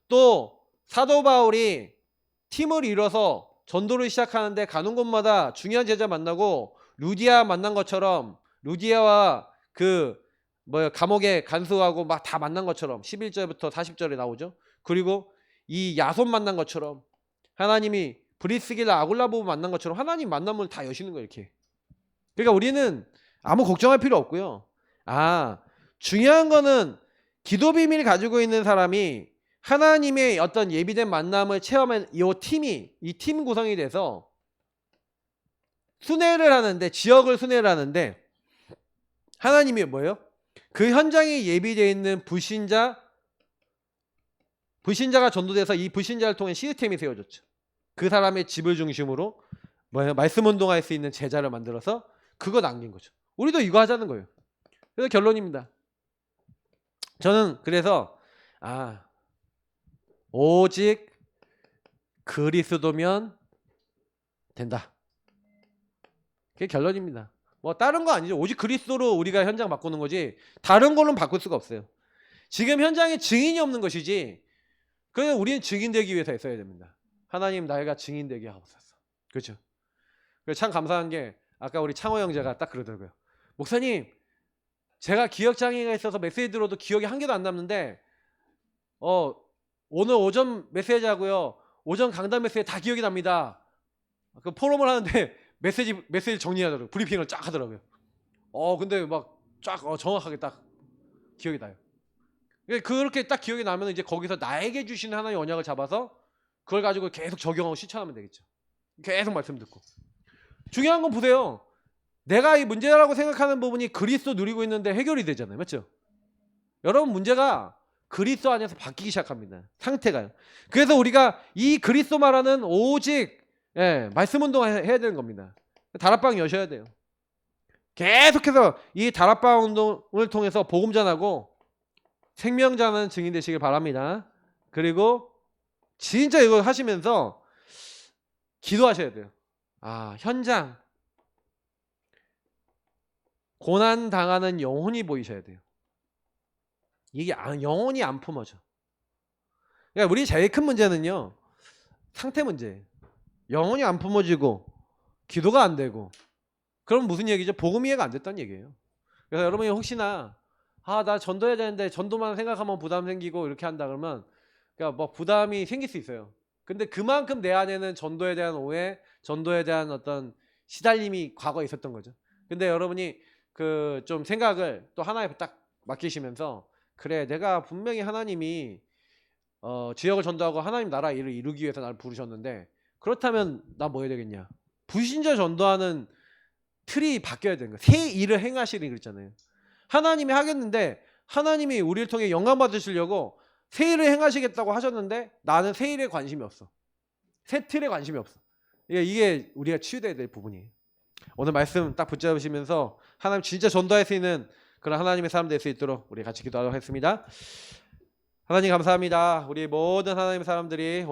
또 사도 바울이 팀을 이뤄서 전도를 시작하는데 가는 곳마다 중요한 제자 만나고 루디아 만난 것처럼, 루디아와 감옥에 간수하고 막 다 만난 것처럼 11절부터 40절에 나오죠. 그리고 이 야손 만난 것처럼, 하나님이 브리스길라 아굴라 부부 만난 것처럼 하나님 만남을 다 여시는 거예요, 이렇게. 그러니까 우리는 아무 걱정할 필요 없고요. 중요한 거는 기도 비밀을 가지고 있는 사람이 하나님의 어떤 예비된 만남을 체험한 이 팀 구성이 돼서 순회를 하는데, 지역을 순회를 하는데, 하나님이 뭐예요? 그 현장에 예비되어 있는 불신자가 전도돼서 이 불신자를 통해 시스템이 세워졌죠. 그 사람의 집을 중심으로 말씀 운동할 수 있는 제자를 만들어서 그거 남긴 거죠. 우리도 이거 하자는 거예요. 그래서 결론입니다. 저는 그래서 오직 그리스도면 된다. 그게 결론입니다. 뭐 다른 거 아니죠. 오직 그리스도로 우리가 현장 바꾸는 거지 다른 걸로는 바꿀 수가 없어요. 지금 현장에 증인이 없는 것이지, 그래서 우리는 증인 되기 위해서 써야 됩니다. 하나님, 나이가 증인 되게 하옵소서. 그렇죠. 참 감사한 게 아까 우리 창호 형제가 딱 그러더라고요. 목사님, 제가 기억장애가 있어서 메시지 들어도 기억이 한 개도 안 남는데 오늘 오전 메시지 하고요, 오전 강단 메시지 다 기억이 납니다. 그 포럼을 하는데 메시지 정리하더라고요. 브리핑을 쫙 하더라고요. 근데 막 쫙 정확하게 딱 기억이 나요. 그렇게 딱 기억이 나면 이제 거기서 나에게 주시는 하나님의 언약을 잡아서 그걸 가지고 계속 적용하고 실천하면 되겠죠. 계속 말씀 듣고. 중요한 건 보세요. 내가 이 문제라고 생각하는 부분이 그리스도 누리고 있는데 해결이 되잖아요. 맞죠? 여러분, 문제가 그리스도 안에서 바뀌기 시작합니다. 상태가요. 그래서 우리가 이 그리스도 말하는 오직 말씀 운동 해야 되는 겁니다. 다락방 여셔야 돼요. 계속해서 이 다락방 운동을 통해서 복음 전하고 생명 전하는 증인 되시길 바랍니다. 그리고 진짜 이거 하시면서 기도하셔야 돼요. 현장 고난 당하는 영혼이 보이셔야 돼요. 이게 영혼이 안 품어져. 그러니까 우리 제일 큰 문제는요, 상태 문제예요. 영혼이 안 품어지고 기도가 안 되고, 그럼 무슨 얘기죠? 복음 이해가 안 됐다는 얘기예요. 그래서 여러분이 혹시나 나 전도해야 되는데 전도만 생각하면 부담 생기고 이렇게 한다 그러면, 그러니까 뭐 부담이 생길 수 있어요. 근데 그만큼 내 안에는 전도에 대한 오해, 전도에 대한 어떤 시달림이 과거에 있었던 거죠. 근데 여러분이 좀 생각을 또 하나에 딱 맡기시면서 그래 내가 분명히 하나님이 지역을 전도하고 하나님 나라 일을 이루기 위해서 나를 부르셨는데 그렇다면 나 뭐 해야 되겠냐? 불신자 전도하는 틀이 바뀌어야 되는 거야. 새 일을 행하시리 그랬잖아요. 하나님이 하겠는데 하나님이 우리를 통해 영광 받으시려고 새 일을 행하시겠다고 하셨는데 나는 새 일에 관심이 없어. 새 틀에 관심이 없어. 이게 우리가 치유돼야 될 부분이에요. 오늘 말씀 딱 붙잡으시면서 하나님 진짜 전도할 수 있는 그런 하나님의 사람 될 수 있도록 우리 같이 기도하도록 하겠습니다. 하나님 감사합니다. 우리 모든 하나님의 사람들이